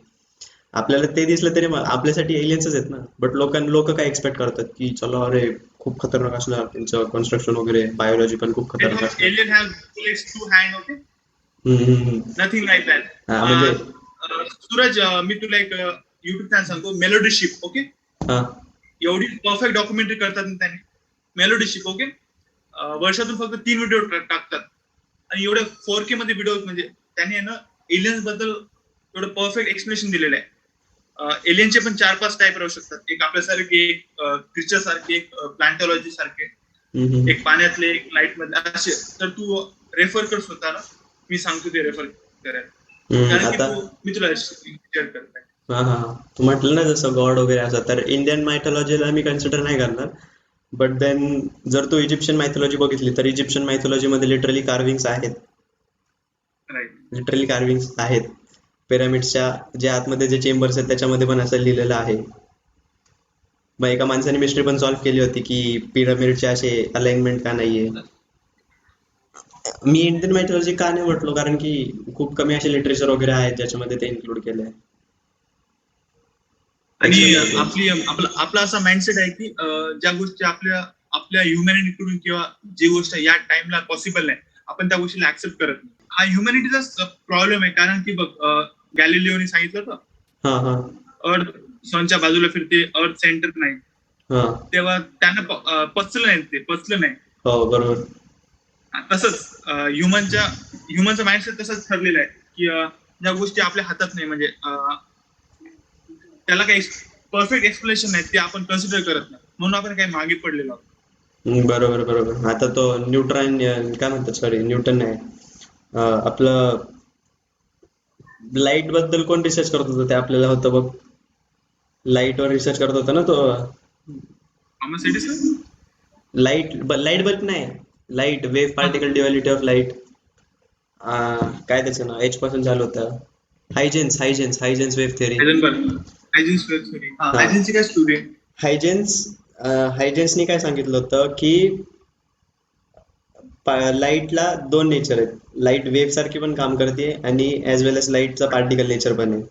आपल्याला ते दिसलं तरी आपल्यासाठी एलियन्सच आहेत ना, बट लोक काय एक्सपेक्ट करतात की चलो अरे खूप खतरनाक असणार त्यांचं कन्स्ट्रक्शन वगैरे, बायोलॉजी पण खूप खतरनाक असणार. Alien have two legs, two hand, okay, hmm, hmm, hmm. Nothing like that. हा, म्हणजे सूरज, मी तुला एक युट्यूब चॅनल सांगतो, मेलोडी शिप, ओके. हा, एवढी परफेक्ट डॉक्युमेंटरी करतात ना त्यांनी, मेलोडी शिप, ओके. वर्षातून फक्त 3 व्हिडिओ टाकतात, आणि एवढे 4K मध्ये व्हिडिओ, म्हणजे त्यांनी आहे ना एलियन्स बद्दल एवढं परफेक्ट एक्सप्लेनेशन दिलेलं आहे. एलियनचे पण 4-5 टाईप राहू शकतात. एक आपल्यासारखे, एक क्रिचर सारखे, एक प्लांटॉलॉजी सारखे, हम्म, हम्म, एक पाण्यातले, एक लाईट मधले, असे. तर तू रेफर कर स्वतःला, मी सांगतो ते रेफर करायला, कारण की आता मी तुला शेअर करताय. हा हा हा. तू म्हटलं ना जसं गॉड वगैरे असं, तर इंडियन मायथॉलॉजीला मी कन्सिडर नाही करणार. बट देन जर तू इजिप्शियन मायथॉलॉजी बघितली तर इजिप्शियन मायथॉलॉजी मध्ये लिटरली कार्विंग्स आहेत. राईट. लिटरली कार्विंग्स आहेत. पिरामिड्सच्या जे आतमध्ये जे चेंबर्स आहेत त्याच्यामध्ये पण असं लिहिलेलं आहे. मग एका माणसाने मिस्ट्री पण सॉल्व्ह केली होती की पिरामिडचे असे अलाइनमेंट का नाहीये. मी इंडियन मायथॉलॉजी का नाही म्हटलो, कारण की खूप कमी असे लिटरेचर वगैरे आहेत ज्याच्यामध्ये ते इन्क्लूड केलंय. आणि एक्स्ट्रा लँग्वेज. आपला असा माइंडसेट आहे की ज्या गोष्टी आपल्या आपल्या ह्युमॅनिटीकडून, किंवा जी गोष्ट या टाइमला पॉसिबल नाही, आपण त्या गोष्टीला ऍक्सेप्ट करत नाही. हा ह्युमॅनिटीचा प्रॉब्लेम आहे. कारण की बघ, गॅलिलिओनी सांगितलं होतं, हा हा अर्थ सनच्या बाजूला फिरते, अर्थ सेंटर नाही. हा, तेव्हा त्यांना पचलं नाही. हो बरोबर. तसंच ह्युमनचा माइंडसेट तसंच ठरलेलं आहे की ज्या गोष्टी आपल्या हातात नाही, म्हणजे त्याला काही परफेक्ट एक्सप्लेनेशन नाही, ते आपण कन्सिडर करत नाही, म्हणून आपण काही मागे पडलेलो आहोत. बरोबर बरोबर. आता तो न्यूट्रॉन, काय म्हणतात, सॉरी न्यूटन नाही, आपलं लाईट बद्दल कोण रिसर्च करत होतं ते आपल्याला होतं बघ, लाईट वर रिसर्च करत होता ना तो. Thomas Edison. लाईट बल्ब नाही, light wave particle duality of light. काय त्याचं नाव, एच पासून चालू होतं, हायजेन्स वेव्ह थिअरी. हा, हायजेन्सची काय स्टोरी आहे? हायजेन्सनी काय सांगितलं होतं की लाईटला दोन नेचर आहेत, लाईट वेव्ह सारखी पण काम करते आणि ऍज वेल एज लाईटचा पार्टिकल नेचर पण आहे.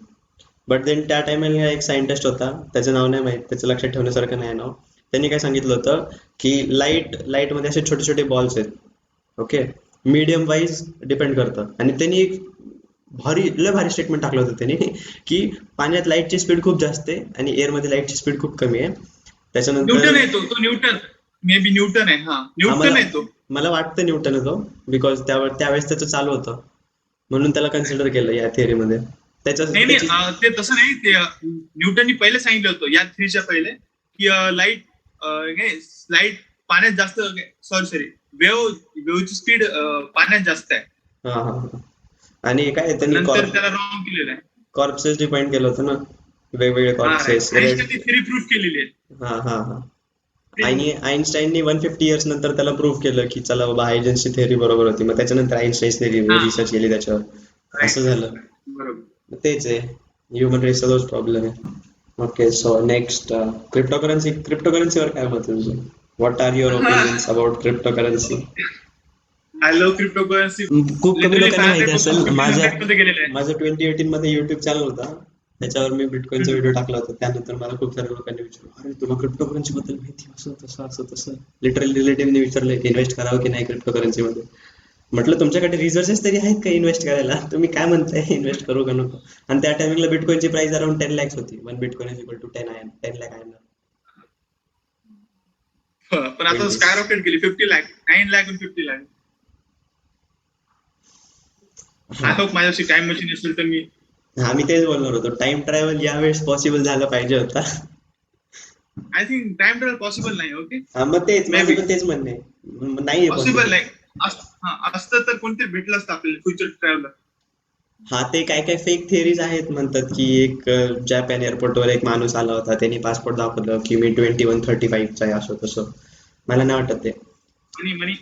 बट देन त्या टायमाला एक सायंटिस्ट होता, त्याचं नाव नाही माहित, त्याचं लक्षात ठेवण्यासारखं नाही नाव. त्यांनी काय सांगितलं होतं की लाईटमध्ये असे छोटे छोटे बॉल्स आहेत, ओके, मीडियम वाईज डिपेंड करतं. आणि त्यांनी एक लय भारी स्टेटमेंट टाकलं होतं त्यांनी की पाण्यात लाईटची स्पीड खूप जास्त आहे आणि एअरमध्ये लाईटची स्पीड खूप कमी आहे. त्याच्यानंतर न्यूटन आहे तो न्यूटन, मे बी न्यूटन आहे. हा, मला न्यूटन आहे तो. मला वाटतं न्यूटन होतो, बिकॉज त्यावेळेस त्याचं चालू होतं. म्हणून त्याला कन्सिडर केलं या थिअरीमध्ये. नाही त्याची ते तसं नाही. ते न्यूटननी पहिले सांगितलं होतं या थ्रीच्या पहिले की लाईट पाण्यात जास्त, सॉरी वेव्हची स्पीड पाण्यात जास्त आहे. हा हा हा. आणि काय त्यांनी नंतर त्याला रॉंग केलेलं आहे. कॉर्प्सेस डिफाईन केलं होतं ना, वेगवेगळे कॉर्प्सेस. आईन्स्टाईननी थिअरी प्रूफ केलेली आहे. हा हा हा. आणि आईन्स्टाईननी 150 इयर्स नंतर त्याला प्रूव्ह केलं की चला बाबा हायजेन्सची थिअरी बरोबर होती. मग त्याच्यानंतर आईन्स्टाईन थिअरी हा. रिसर्च केली त्याच्यावर. असं झालं. बरोबर. तेच आहे, ह्युमन रेसचा तोच प्रॉब्लेम आहे. ओके, सो नेक्स्ट क्रिप्टोकरन्सीवर काय मत आहे तुझं? What are your opinions about cryptocurrency? I love cryptocurrency. खूप कमी लिटरली लोकांना माहिती 500 असेल. पासून 1500 मध्ये गेलेलं आहे. माझं 2018 मध्ये युट्यूब चॅनल होता, त्याच्यावर मी बिटकॉइनचा व्हिडिओ टाकला होता. त्यानंतर मला खूप साऱ्या लोकांनी विचारलं, अरे तुला क्रिप्टोकरन्सी बद्दल माहिती, असं तसं. लिटरली रिलेटिव्हनी विचारलं की इन्व्हेस्ट करावं की नाही क्रिप्टोकरन्सी मध्ये. म्हटलं तुमच्याकडे रिसोर्सेस तरी आहेत का इन्व्हेस्ट करायला? तुम्ही काय म्हणताय इन्व्हेस्ट करू का नको? आणि त्या टायमिंगला बिटकॉइनची प्राइस अराउंड 10 lakhs होती. 1 bitcoin is equal to 10 lakh INR. पण आता स्काय रॉकेट गेली 50 लाख, 9 लाख आणि 50 लाख. आय होप माझ्याशी टाइम मशीन असेल तर मी. हा, मी तेच बोलणार होतो, टाइम ट्रॅव्हल यावेळेस पॉसिबल झालं पाहिजे होता. I think time travel possible नाही. ओके, हा, मग तेच माझं Maybe. पण तेच म्हणणं आहे, नाहीये पॉसिबल पॉसिबल. नाही. असतं तर कोणते भेटलं असतं आपल्याला फ्युचर ट्रॅव्हलर. हा, ते काय काय फेक थिअरीज आहेत. म्हणतात की एक जपान एअरपोर्टवर एक माणूस आला होता, त्यांनी पासपोर्ट दाखवलं की मी 2135 चा आहे, असं तसं. मला नाही वाटत ते. Money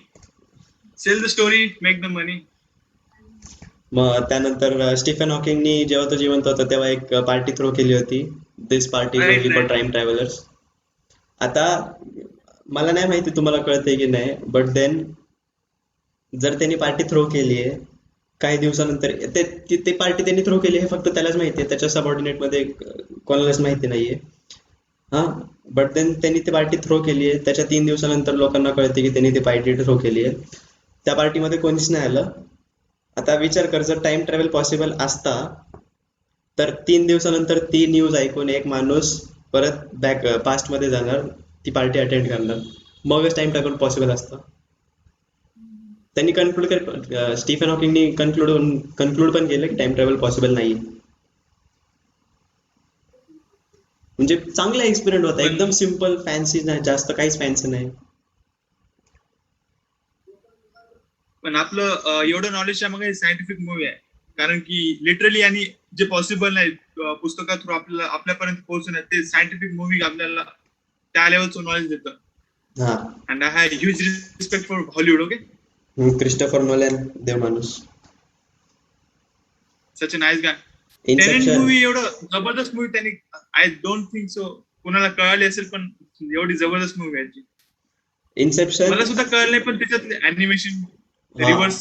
sell the story, make the money. मग त्यानंतर स्टीफन हॉकिंगनी जेव्हा तो जिवंत होता तेव्हा एक पार्टी थ्रो केली होती, this party is only for time travellers. आता मला नाही माहिती तुम्हाला कळतंय की नाही, बट देन जर त्यांनी पार्टी थ्रो केली आहे काही दिवसानंतर, ते पार्टी त्यांनी थ्रो केली हे फक्त त्यालाच माहिती आहे, त्याच्या सबऑर्डिनेट मध्ये कोणालाच माहिती नाहीये. हा, बट देन त्यांनी ती पार्टी थ्रो केली आहे, त्याच्या 3 दिवसानंतर लोकांना कळते की त्यांनी ती पार्टी थ्रो केली आहे. त्या पार्टीमध्ये कोणीच नाही आलं. आता विचार कर, जर टाइम ट्रॅव्हल पॉसिबल असता तर 3 दिवसानंतर ती न्यूज ऐकून एक माणूस परत पास्ट मध्ये जाणार, ती पार्टी अटेंड करणार, मगच टाइम ट्रॅव्हल पॉसिबल असतं. त्यांनी स्टीफन हॉकिंगनी कन्क्लूड पण केलं की टाइम ट्रॅव्हल पॉसिबल नाही. म्हणजे चांगला एक्सपिरियंट होता, एकदम सिम्पल, फॅन्सी नाही, जास्त काहीच फॅन्सी नाही. पण आपलं एवढं नॉलेज मग सायंटिफिक मूवी आहे. कारण की लिटरली आणि जे पॉसिबल नाही पुस्तका थ्रू आपल्यापर्यंत पोहोचणं, ते सायंटिफिक मूवी आपल्याला त्या लेवलचं नॉलेज देतं. हा, and I have huge respect for Hollywood. Okay, Christopher Nolan, देव माणूस. Such a nice guy. Tenet Inception. Movie एवढं जबरदस्त मूवी त्यांनी, आय डोंट थिंक सो कोणाला कळाली असेल, पण एवढी जबरदस्त मूवी आहे ती. इन्सेप्शन. मला सुद्धा कळलं नाही, पण त्याच्यात अॅनिमेशन हा, रिव्हर्स.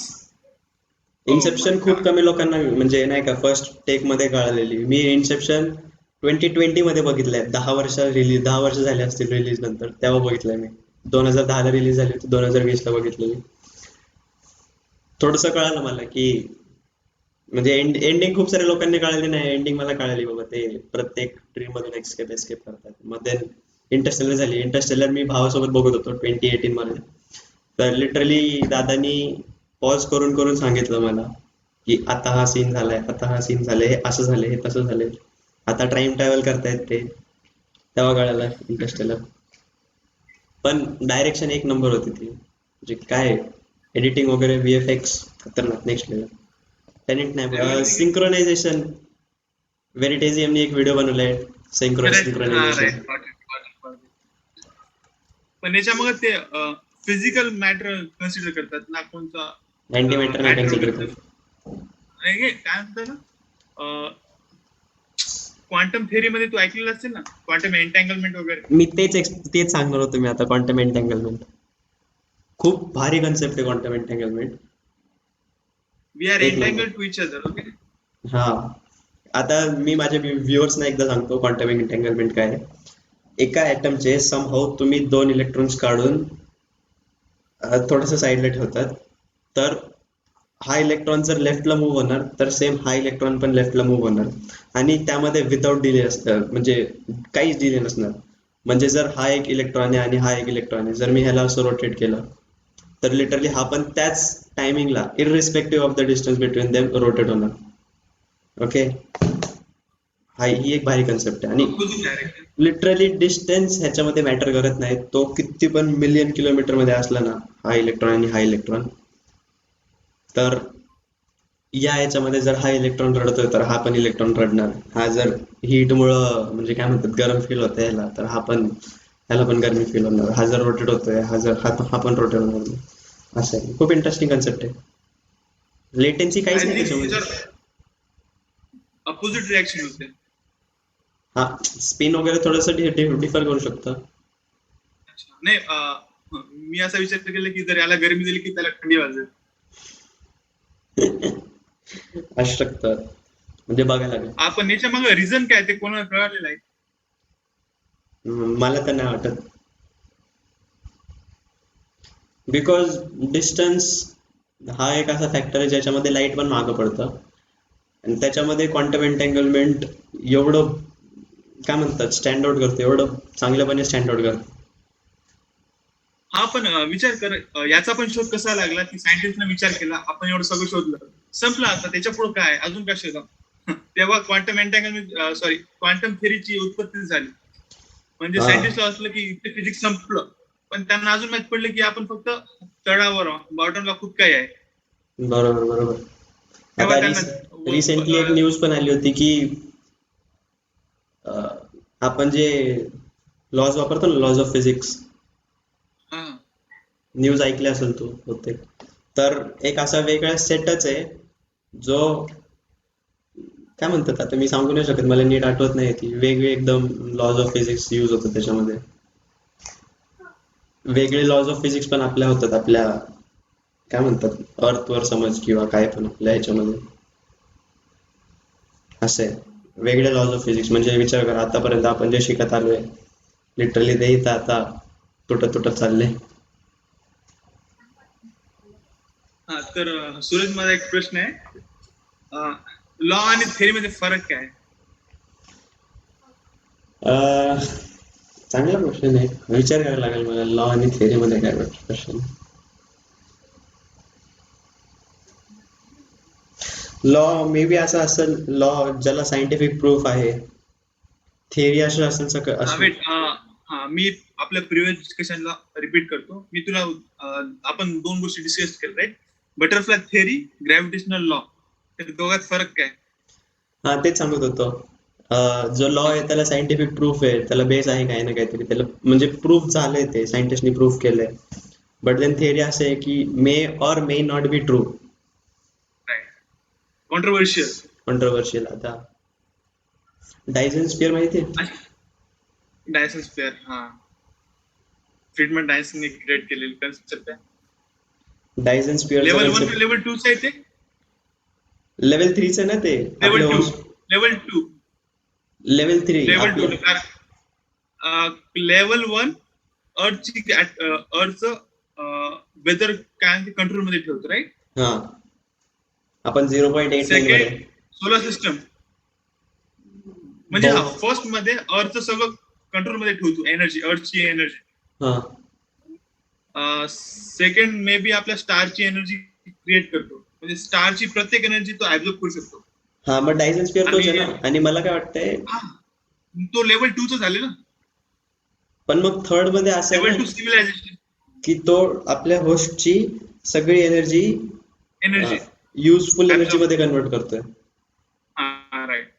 इन्सेप्शन खूप कमी लोकांना म्हणजे नाही का फर्स्ट टेक मध्ये कळालेली. मी इन्सेप्शन 2020 मध्ये बघितलंय, 10 वर्ष झाले असतील रिलीज नंतर, तेव्हा बघितलंय मी. 2010 ला रिलीज झाली होती, 2020 ला बघितलेली. थोडस कळालं मला की म्हणजे एंडिंग खूप साऱ्या लोकांनी कळाली नाही, एंडिंग मला कळाली बाबा, ते प्रत्येक ड्रीम मधून एस्केप करतात. मग देन इंटरस्टेलर झाली. इंटरस्टेलर मी भावासोबत बघत होतो 2018 मध्ये, तर लिटरली दादानी पॉज करून करून सांगितलं मला की आता हा सीन झालाय, आता हा सीन झालाय, हे असं झालंय, हे तसं झालंय, आता टाइम ट्रॅव्हल करतायत ते. तेव्हा कळालं इंटरस्टेलर. पण डायरेक्शन एक नंबर होती ती, म्हणजे काय एडिटिंग वगैरे, VFX खतरनाक, नेक्स्ट लेवल. टेनेंट नाही, सिंक्रोनायझेशन. वेरिटेजियमनी एक व्हिडिओ बनवलाय, सिंक्रोनायझेशन. पण याच्यामध्ये ते फिजिकल मॅटर कन्सिडर करतात ना, कोणता अँटी मॅटर नाही मॅटर कन्सिडर वगैरे. करत. काय म्हणतात ना, क्वांटम थिअरी मध्ये तू ऐकलेलं असेल ना, क्वांटम एंटँगलमेंट वगैरे. मी तेच सांगणार होतो मी आता, क्वांटम एंटँगलमेंट. खूप भारी कन्सेप्ट आहे क्वांटम एंटँगलमेंट. वी आर एक number. Entangled to each other. Okay, हा, आता मी माझ्या व्ह्युअर्सना एकदा सांगतो क्वांटम एंटँगलमेंट काय आहे. एका ऍटमचे समहाऊ तुम्ही 2 इलेक्ट्रॉन्स काढून थोडस साईडला ठेवतात, तर हा इलेक्ट्रॉन जर लेफ्टला मूव्ह होणार तर सेम हा इलेक्ट्रॉन पण लेफ्टला मूव्ह होणार, आणि त्यामध्ये विदाउट डिले असतं, म्हणजे काहीच डिले नसणार. म्हणजे जर हा एक इलेक्ट्रॉन आहे आणि हा एक इलेक्ट्रॉन आहे, जर मी ह्याला असं रोटेट केलं तर लिटरली हा पण त्याच टायमिंगला irrespective of the distance between them rotate होणार. ओके, ही एक भारी कन्सेप्ट आहे. आणि अपोजिट डायरेक्शन. लिटरली डिस्टन्स ह्याच्यामध्ये मॅटर करत नाही. तो किती पण मिलियन किलोमीटर मध्ये असला ना, हा इलेक्ट्रॉन आणि हा इलेक्ट्रॉन, तर या याच्यामध्ये जर हा इलेक्ट्रॉन रडतोय तर हा पण इलेक्ट्रॉन रडणार. हा जर हीटमुळं म्हणजे काय म्हणतात गरम फील होतंय ह्याला, तर ह्याला पण गरमी फील होणार. हा जर रोटेट होतोय, हा पण रोटेट होणार. असं आहे. खूप इंटरेस्टिंग कन्सेप्ट आहे. लेटेन्सी काहीच आय नाही थिंक त्याच्यामध्ये. अपोजिट रिॲक्शन होते. हा, स्पिन वगैरे थोडस डिफर करू शकतं. नाही, मी असा विचार केला की जर याला गरमी दिली की त्याला थंडी वाजेल. असू शकतं, म्हणजे बघायला लागेल. आपण याच्या मागे रिझन काय ते कोणाला कळालेलं आहे? मला तर नाही वाटत. बिकॉज डिस्टन्स हा एक असा फॅक्टर आहे ज्याच्यामध्ये लाईट पण मागं पडतं, आणि त्याच्यामध्ये क्वांटम एंटँगलमेंट एवढं काय म्हणतात स्टँड आउट करतं, एवढं चांगल्यापणे स्टँड आउट करतं. हा पण विचार कर, याचा पण शोध कसा लागला की सायंटिस्टने विचार केला, आपण एवढं सगळं शोधलं, संपलं, आता त्याच्या पुढे काय, अजून काय शोधा. तेव्हा क्वांटम एंटँगलमेंट क्वांटम थेअरीची उत्पत्ती झाली. म्हणजे हा. सायंटिस्टला असलं की फिजिक्स संपलं, पण त्यांना अजून माहित पडलं की आपण फक्त तळावर, बॉटमला खूप काही आहे. बरोबर बरोबर. तेव्हा आता त्यांना रिसेंटली एक न्यूज पण आली होती की आपण जे लॉज वापरतो ना, लॉज ऑफ फिजिक्स, हा, न्यूज ऐकली असेल तू बहुतेक. तर एक असा वेगळा सेटच आहे जो काय म्हणतात, आता मी सांगू नाही शकत, मला नीट आठवत नाही. ती वेगळी एकदम लॉज ऑफ फिजिक्स यूज होतं त्याच्यामध्ये. वेगळे लॉज ऑफ फिजिक्स पण आपल्या होतात, आपल्या काय म्हणतात अर्थवर समज, किंवा काय पण आपल्या ह्याच्यामध्ये असं आहे. वेगळे लॉज ऑफ फिजिक्स म्हणजे विचार करा, आतापर्यंत आपण जे शिकत आलोय लिटरली ते इथं आता तुटत तुटत चाललंय. हा. तर सूरज, माझा एक प्रश्न आहे, लॉ आणि थेअरी मध्ये फरक काय आहे? चांगला क्वेश्चन आहे, विचार करायला लागेल मला. लॉ आणि थिअरी मध्ये काय क्वेश्चन. लॉ मे बी असं असेल, लॉ ज्याला सायंटिफिक प्रूफ आहे. थिअरी असं असेल हा, असं. वेट, मी आपल्या प्रिव्हियस डिस्कशनला रिपीट करतो. मी तुला आपण दोन गोष्टी डिस्कस केल्या, right? Butterfly theory, gravitational law, त्या दोघात फरक काय? हा, तेच सांगत होतो. जो लॉ आहे त्याला सायंटिफिक प्रूफ आहे, त्याला बेस आहे काही ना काहीतरी, त्याला म्हणजे प्रूफ झालंय, ते सायंटिस्टनी प्रूफ केलंय. बट देन थिअरी असं आहे की may or may not be true. Controversial. Controversial. आता डायसन स्पियर माहिती आहे? डायसन स्पेअर, हा, फ्रीडमन डायसनने क्रिएट केलेली कन्सेप्ट आहे. डायसन स्पियरचा लेवल 1 कन्सेप्ट टू लेवल 2 आहे ते. लेवल 3 चं ना ते. लेवल आपलं 2, लेवल 2, लेवल 3 लेवल 2. आपलं. लेवल 1 अर्थची, अर्थचं वेदर काय कंट्रोल मध्ये ठेवतो, राईट? हा, आपण 0.89 मध्ये. सेकंड, सोलर सिस्टम, म्हणजे हा बहु- फर्स्ट मध्ये अर्थचं सगळं कंट्रोल मध्ये ठेवतो, एनर्जी, अर्थची एनर्जी. हा, सेकंड मे बी आपल्या स्टारची एनर्जी क्रिएट करतो, म्हणजे स्टारची प्रत्येक एनर्जी तो ऍब्झॉर्ब करू शकतो. हा, मग डायसन स्पियर तोच आहे आणि ना. आणि मला काय वाटतंय, तो लेवल 2 च झाले ना. पण मग थर्ड मध्ये असं आहे लेवल 2 ना सिव्हिलायझेशन की तो आपल्या होस्टची सगळी energy energy useful energy absorb मध्ये करतो. कन्वर्ट करतोय. हा, राईट.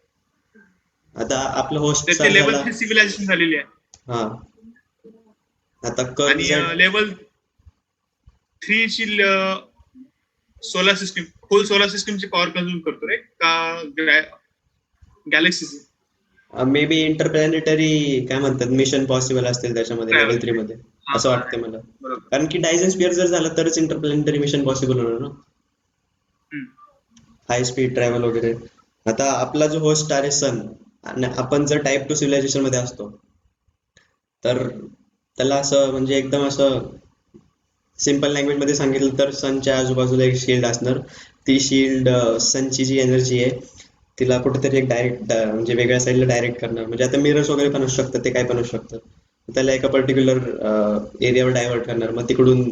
आता आपलं होस्ट तर ते चालू लेवल झाला. 3 सिव्हिलायझेशन झालेली आहे. हा, आता कर्व आणि झेड. लेवल 3 ची सोलर सिस्टीम, होल सोलर सिस्टीमची पॉवर कंझ्युम करतो, रे का गॅलेक्सीची मे बी इंटरप्लॅनेटरी काय म्हणतात मिशन पॉसिबल असतील त्याच्यामध्ये लेवल 3 मध्ये, असं वाटतंय मला. बरोबर. कारण की डायसन स्पियर जर झालं तरच इंटरप्लॅनेटरी मिशन पॉसिबल होणार ना, हाय स्पीड ट्रॅव्हल वगैरे. आता आपला जो होस्ट स्टार आहे सन, आणि आपण जर टाईप 2 सिव्हिलायझेशन मध्ये असतो, तर त्याला असं म्हणजे एकदम असं सिम्पल लँग्वेज मध्ये सांगितलं तर सनच्या आजूबाजूला एक शिल्ड असणार. ती शिल्ड सनची जी एनर्जी आहे तिला कुठेतरी एक डायरेक्ट म्हणजे वेगळ्या साईडला डायरेक्ट करणार. म्हणजे आता मिरर्स वगैरे पण असू शकतं, ते काय पण असू शकतं. त्याला एका पर्टिक्युलर एरियावर डायव्हर्ट करणार, मग तिकडून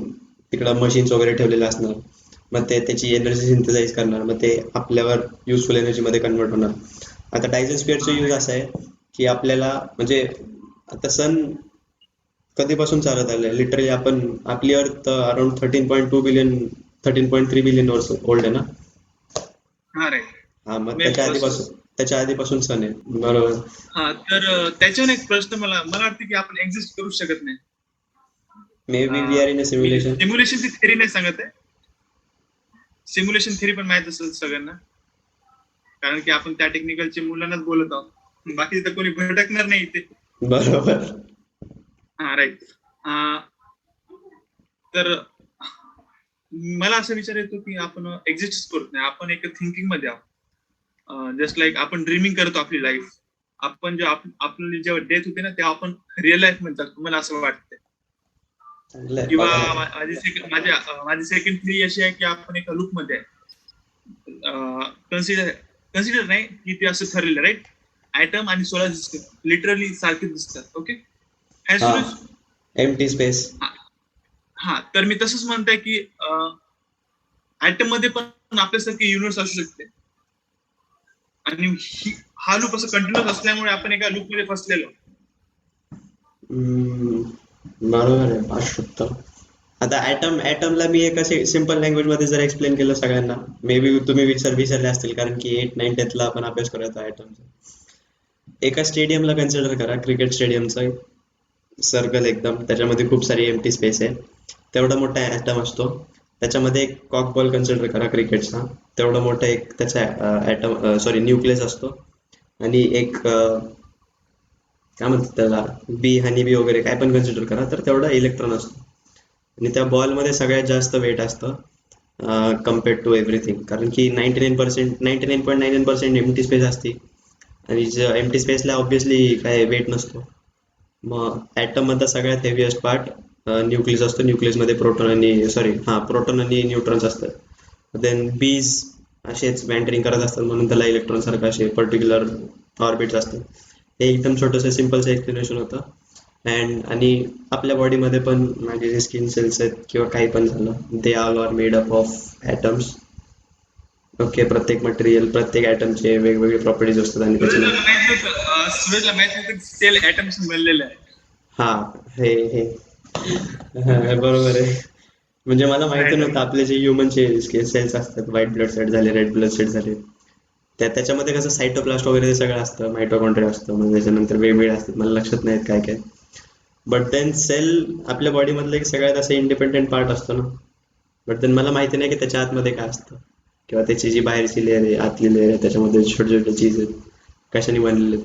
तिकडं मशीन्स वगैरे ठेवलेले असणार. मग ते त्याची एनर्जी सिंथेसाइज करणार, मग ते आपल्यावर युजफुल एनर्जी मध्ये कन्वर्ट होणार. आता डायझन स्क्वेअरचा यूज असा आहे की आपल्याला म्हणजे आता सन कधीपासून चालत आलंय लिटरली, आपण आपली earth around 13.2 billion 13.3 billion old आहे ना. हा राईट. हा, मग मे त्याच्या आधीपासून सन आहे, बरोबर. हा, तर त्याच्यावर एक प्रश्न मला वाटतं की आपण एक्झिस्ट करू शकत नाही. Maybe we are in a simulation. सिम्युलेशनची थेरी नाही सांगत आहे, सिम्युलेशन थेरी पण माहित असेल सगळ्यांना, कारण की आपण त्या टेक्निकलच्या मुलांनाच बोलत आहोत, बाकी तर कोणी भटकणार नाही इथे. बरोबर. हा राईट. तर मला असं विचार येतो की आपण एक्झिस्ट करत नाही, आपण एक थिंकिंग मध्ये आहोत. जस्ट लाईक आपण ड्रीमिंग करतो आपली लाईफ. आपण आपली जेव्हा डेथ होते ना तेव्हा आपण रिअल लाईफ मध्ये जातो, मला असं वाटतं. चांगलं आहे, किंवा बघा. माझी सेकंड थ्री अशी आहे की आपण एका लूप मध्ये आहे. कन्सिडर नाही की ते असं ठरलेलं, राईट. ऍटम आणि सोलर सिस्टम लिटरली सारखे दिसतात. ओके. हा, एम्प्टी स्पेस. हा, तर मी तसंच म्हणतोय की ऍटम मध्ये पण आपल्यासारखे युनिवर्स असू शकते, आणि हा लूप असं कंटिन्युअस असल्यामुळे आपण एका लूप मध्ये फसलेलो. बरोबर आहे, असू शकतं. आता ऍटमला मी एक असे सिम्पल लँग्वेज मध्ये जर एक्सप्लेन केलं सगळ्यांना, मे बी तुम्ही विसरले असतील, कारण की 8, 9, 10th ला आपण अभ्यास करायचो ऍटमचा. एका स्टेडियमला कन्सिडर करा, क्रिकेट स्टेडियमचं सर्कल एकदम, त्याच्यामध्ये खूप सारी एम्प्टी स्पेस आहे. तेवढा मोठा ऍटम असतो, त्याच्यामध्ये एक कॉक बॉल कन्सिडर करा क्रिकेटचा, तेवढा मोठा एक त्याचा न्यूक्लियस असतो, आणि एक काय म्हणतात त्याला, बी, हनी बी वगैरे काय पण कन्सिडर करा, तर तेवढा इलेक्ट्रॉन असतो. आणि त्या बॉलमध्ये सगळ्यात जास्त वेट असतं कम्पेअर्ड टू एव्हरीथिंग, कारण की 99.99% एम्प्टी स्पेस असते, आणि एम्प्टी स्पेसला ऑब्व्हियसली काय वेट नसतो. मग ऍटम मधला सगळ्यात हेविएस्ट पार्ट न्यूक्लियस असतो. न्यूक्लियस मध्ये प्रोटॉन आणि न्यूट्रॉन्स असतात. देन बीज असेच वँडरिंग करत असतात, म्हणून त्याला इलेक्ट्रॉन सारखं असे पर्टिक्युलर ऑर्बिट्स असतात. हे एकदम छोटंसं सिम्पलचं एक्सप्लेनेशन होतं. आणि आपल्या बॉडीमध्ये पण माझे जे स्किन सेल्स आहेत किंवा काही पण झालं, they all are made up of atoms. Okay, प्रत्येक मटेरियल, प्रत्येक ॲटमचे वेगवेगळे प्रॉपर्टीज असतात, आणि त्याच्यामध्ये सूरजला माहित नव्हतं सेल ऍटम्स बनलेलं आहे. हा, हे बरोबर आहे. म्हणजे मला माहिती नव्हतं आपले जे ह्युमनचे सेल्स असतात, व्हाईट ब्लड सेल झाले, रेड ब्लड सेल झाले, त्याच्यामध्ये कसं सायटोप्लास्ट वगैरे ते सगळं असतं, मायटोकॉन्ड्रिया असतं, म्हणजे त्याच्यानंतर वेगवेगळे असतात, मला लक्षात नाहीत काय काय. बट देन सेल आपल्या बॉडीमधलं एक सगळ्यात असं इंडिपेंडेंट पार्ट असतो ना. बट देन मला माहिती नाही की त्याच्या आतमध्ये काय असतं, किंवा त्याची जी बाहेरची लेअर आहे, आतली लेअर आहे, त्याच्यामध्ये छोटे छोटे चीज आहेत, कशाने बनलेले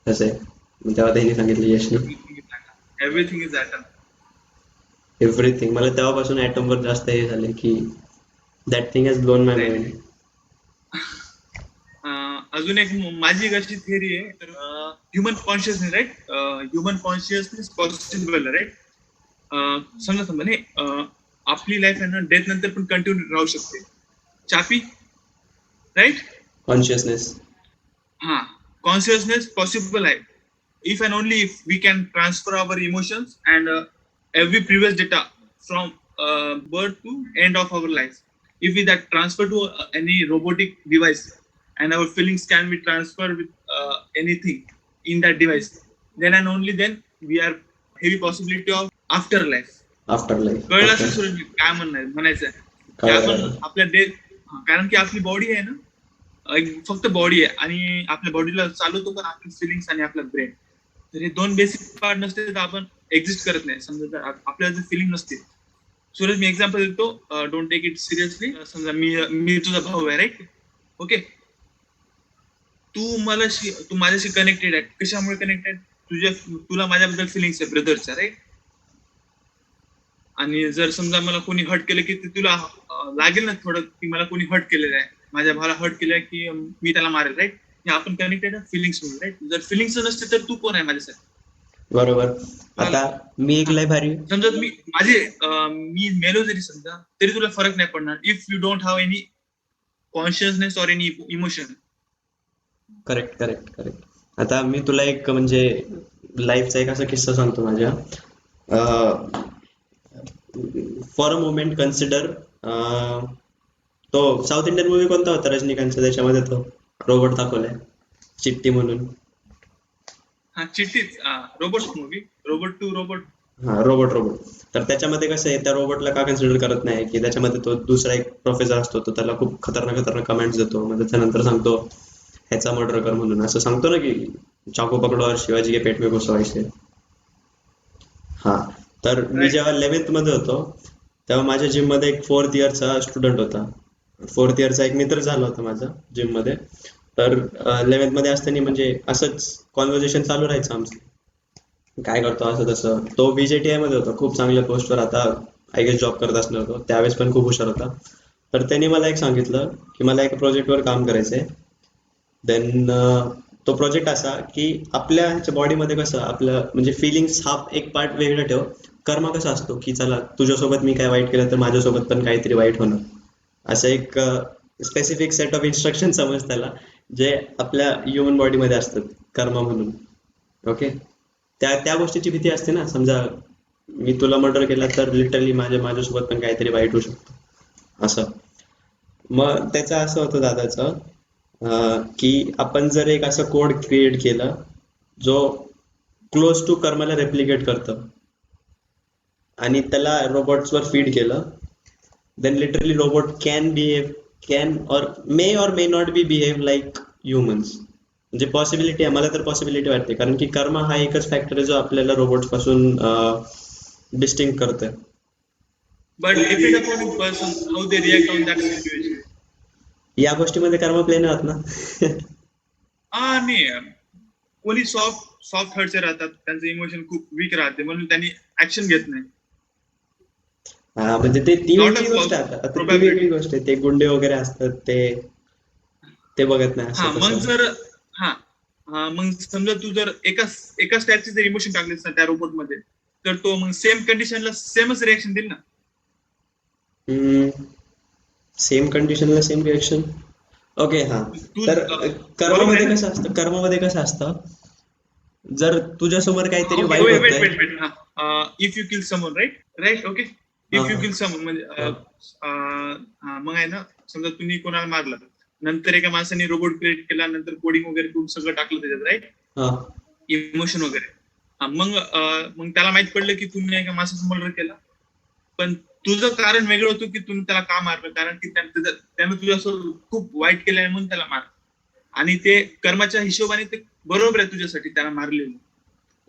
असं आहे. मग तेव्हा त्यांनी सांगितलं यशनी एव्हरीथिंग इज ऍटम. एव्हरीथिंग. मला तेव्हापासून ॲटमवर जास्त हे झाले की that thing has blown my mind. अजून एक माझी एक अशी थिअरी आहे, तर human consciousness, right. Human consciousness possible, right. समजा नाही, आपली लाईफ आहे ना डेथ नंतर पण कंटिन्यू राहू शकते. चापी, राईट. कॉन्शियसनेस. हा, कॉन्शियसनेस पॉसिबल आहे if and only if we can transfer our emotions and every previous data from birth to end of our life. If we that transfer to any robotic device and our feelings can be transferred with anything in that device, then and only then we are heavy possibility of afterlife. कळलं असेल सूरज काय म्हणायचं की आपण आपल्या death, कारण की आपली बॉडी आहे ना, फक्त बॉडी आहे, आणि आपल्या बॉडीला चालवतो पण आपले फिलिंग्स आणि आपला ब्रेन. तर हे दोन बेसिक पार्ट नसते तर आपण एक्झिस्ट करत नाही. समजा जर आपल्याला जर फिलिंग नसते, सूरज मी एक्झाम्पल देतो, डोंट टेक इट सिरियसली. समजा मी तुझा भाऊ आहे, राईट. ओके. तू माझ्याशी कनेक्टेड आहे. कशामुळे कनेक्टेड? तुला माझ्याबद्दल फिलिंग्स आहे ब्रदरच्या, राईट. आणि जर समजा मला कोणी हर्ट केलं की तुला लागेल ना थोडं की मला कोणी हर्ट केलेलं आहे, माझ्या भावाला हर्ट केलंय की मी त्याला मारेल, राईट. आपण कनेक्टेड आहे फिलिंग्स म्हणून, राईट. जर फिलिंग्स नसते तर तू कोण आहे माझ्यासाठी? बरोबर. आता मी एक लय भारी, समजा मी मेलो जरी समजा, तरी तुला फरक नाही पडणार if you don't have any consciousness or any emotion. Correct. आता मी तुला एक म्हणजे लाईफचा एक असा किस्सा सांगतो माझ्या. फॉर अ मोमेंट कन्सिडर तो साऊथ इंडियन मूवी कोणता होता रजनीकांतचा, त्याच्यामध्ये तो रोबोट दाखवलाय चिट्टी म्हणून. हा चिट्टीच robot movie, robot two robot. हा रोबोट रोबोट. तर त्याच्यामध्ये कसं आहे, त्या रोबोटला का कन्सिडर करत नाही की त्याच्यामध्ये तो दुसरा एक प्रोफेसर असतो, तो त्याला खूप खतरनाक खतरनाक कमेंट्स देतो, मग त्याच्यानंतर सांगतो ह्याचा मर्डर कर म्हणून, असं सांगतो ना की चाकू पकडो और शिवाजी के पेट में घुसो ऐसे. हा. तर मी राईट. जेव्हा 11th मध्ये होतो तेव्हा माझ्या जिम मध्ये एक 4th इयरचा स्टुडंट होता. 4th इयरचा एक मित्र झाला होता माझा जिम मध्ये. तर 11th मध्ये असताना म्हणजे असंच कॉन्व्हर्सेशन चालू राहायचं आमचं, काय करतो असं तसं. तो बीजेटीआय मध्ये होता, खूप चांगल्या पोस्टवर, आता आय गेस जॉब करत असणार होतो, त्यावेळेस पण खूप हुशार होता. तर त्यांनी मला एक सांगितलं की मला एक प्रोजेक्टवर काम करायचंय. देन तो प्रोजेक्ट असा की आपल्या ह्याच्या बॉडीमध्ये कसं आपलं म्हणजे फिलिंग्स हा एक पार्ट वेगळा ठेव. कर्म कसा असतो की चला तुझ्यासोबत मी काय वाईट केलं तर माझ्यासोबत पण काहीतरी वाईट होणार, असं एक स्पेसिफिक सेट ऑफ इन्स्ट्रक्शन समज त्याला, जे आपल्या ह्युमन बॉडीमध्ये असतात कर्म म्हणून. ओके. त्या त्या गोष्टीची भीती असते ना, समजा मी तुला मर्डर केला तर लिटरली माझ्यासोबत पण काहीतरी वाईट होऊ शकतं असं. मग त्याचं असं होतं दादाचं की आपण जर एक असं कोड क्रिएट केलं जो क्लोज टू कर्माला रेप्लिकेट करतं आणि त्याला रोबोट्सवर फीड केलं, देन लिटरली रोबोट कॅन और मे not be behave like humans. म्हणजे पॉसिबिलिटी आहे, मला तर पॉसिबिलिटी वाटते, कारण की कर्म हा एकच फॅक्टर आहे जो आपल्याला रोबोट्स पासून डिस्टिंग करतोय. But depend upon person how they react on that situation. या गोष्टीमध्ये कर्म प्ले नाही होत ना. नाही, कोणी सॉफ्ट सॉफ्ट हार्टचे राहतात, त्यांचं इमोशन खूप वीक राहते, म्हणून त्यांनी ऍक्शन घेत नाही. हा म्हणजे ती लॉट वेगळी ऑफ गोष्ट आहे. आता ती वेगळी प्रोबॅबिलिटी. गोष्ट आहे, ते गुंडे वगैरे असतात ते ते बघत नाही हा असं मग तसं. जर हा हा मग समजा तू जर एकाच टाईपचे जर इमोशन टाकलेस ना त्या रोबोट मध्ये, तर तो मग सेम कंडिशनला सेमच रिएक्शन देईल ना. सेम कंडिशनला सेम रिएक्शन. ओके. हा. तू तर बरोबर आहे कर्मामध्ये ना. कसं असतं, कर्मामध्ये कसं असतं, जर तुझ्यासमोर काहीतरी ओके, वाईट वेट होतंय. वेट वेट हा if you kill someone, right right, okay. हा इफ यू हा किल समवन म्हणजे हा मग आहे ना, समजा तुम्ही कोणाला मारलं, नंतर एका माणसाने रोबोट क्रिएट केला, नंतर कोडिंग वगैरे करून सगळं टाकलं त्याच्यात, राईट, हा इमोशन वगैरे. हा मग त्याला माहित पडलं की तुम्ही एका माणसाचा मर्डर केला, पण तुझं कारण वेगळं होतं की तुम्ही त्याला का मारलं, कारण की त्यानं तुझ्या असं खूप वाईट केलंय म्हणून त्याला मार. आणि ते कर्माच्या हिशोबाने ते बरोबर आहे तुझ्यासाठी त्याला मारलेलं,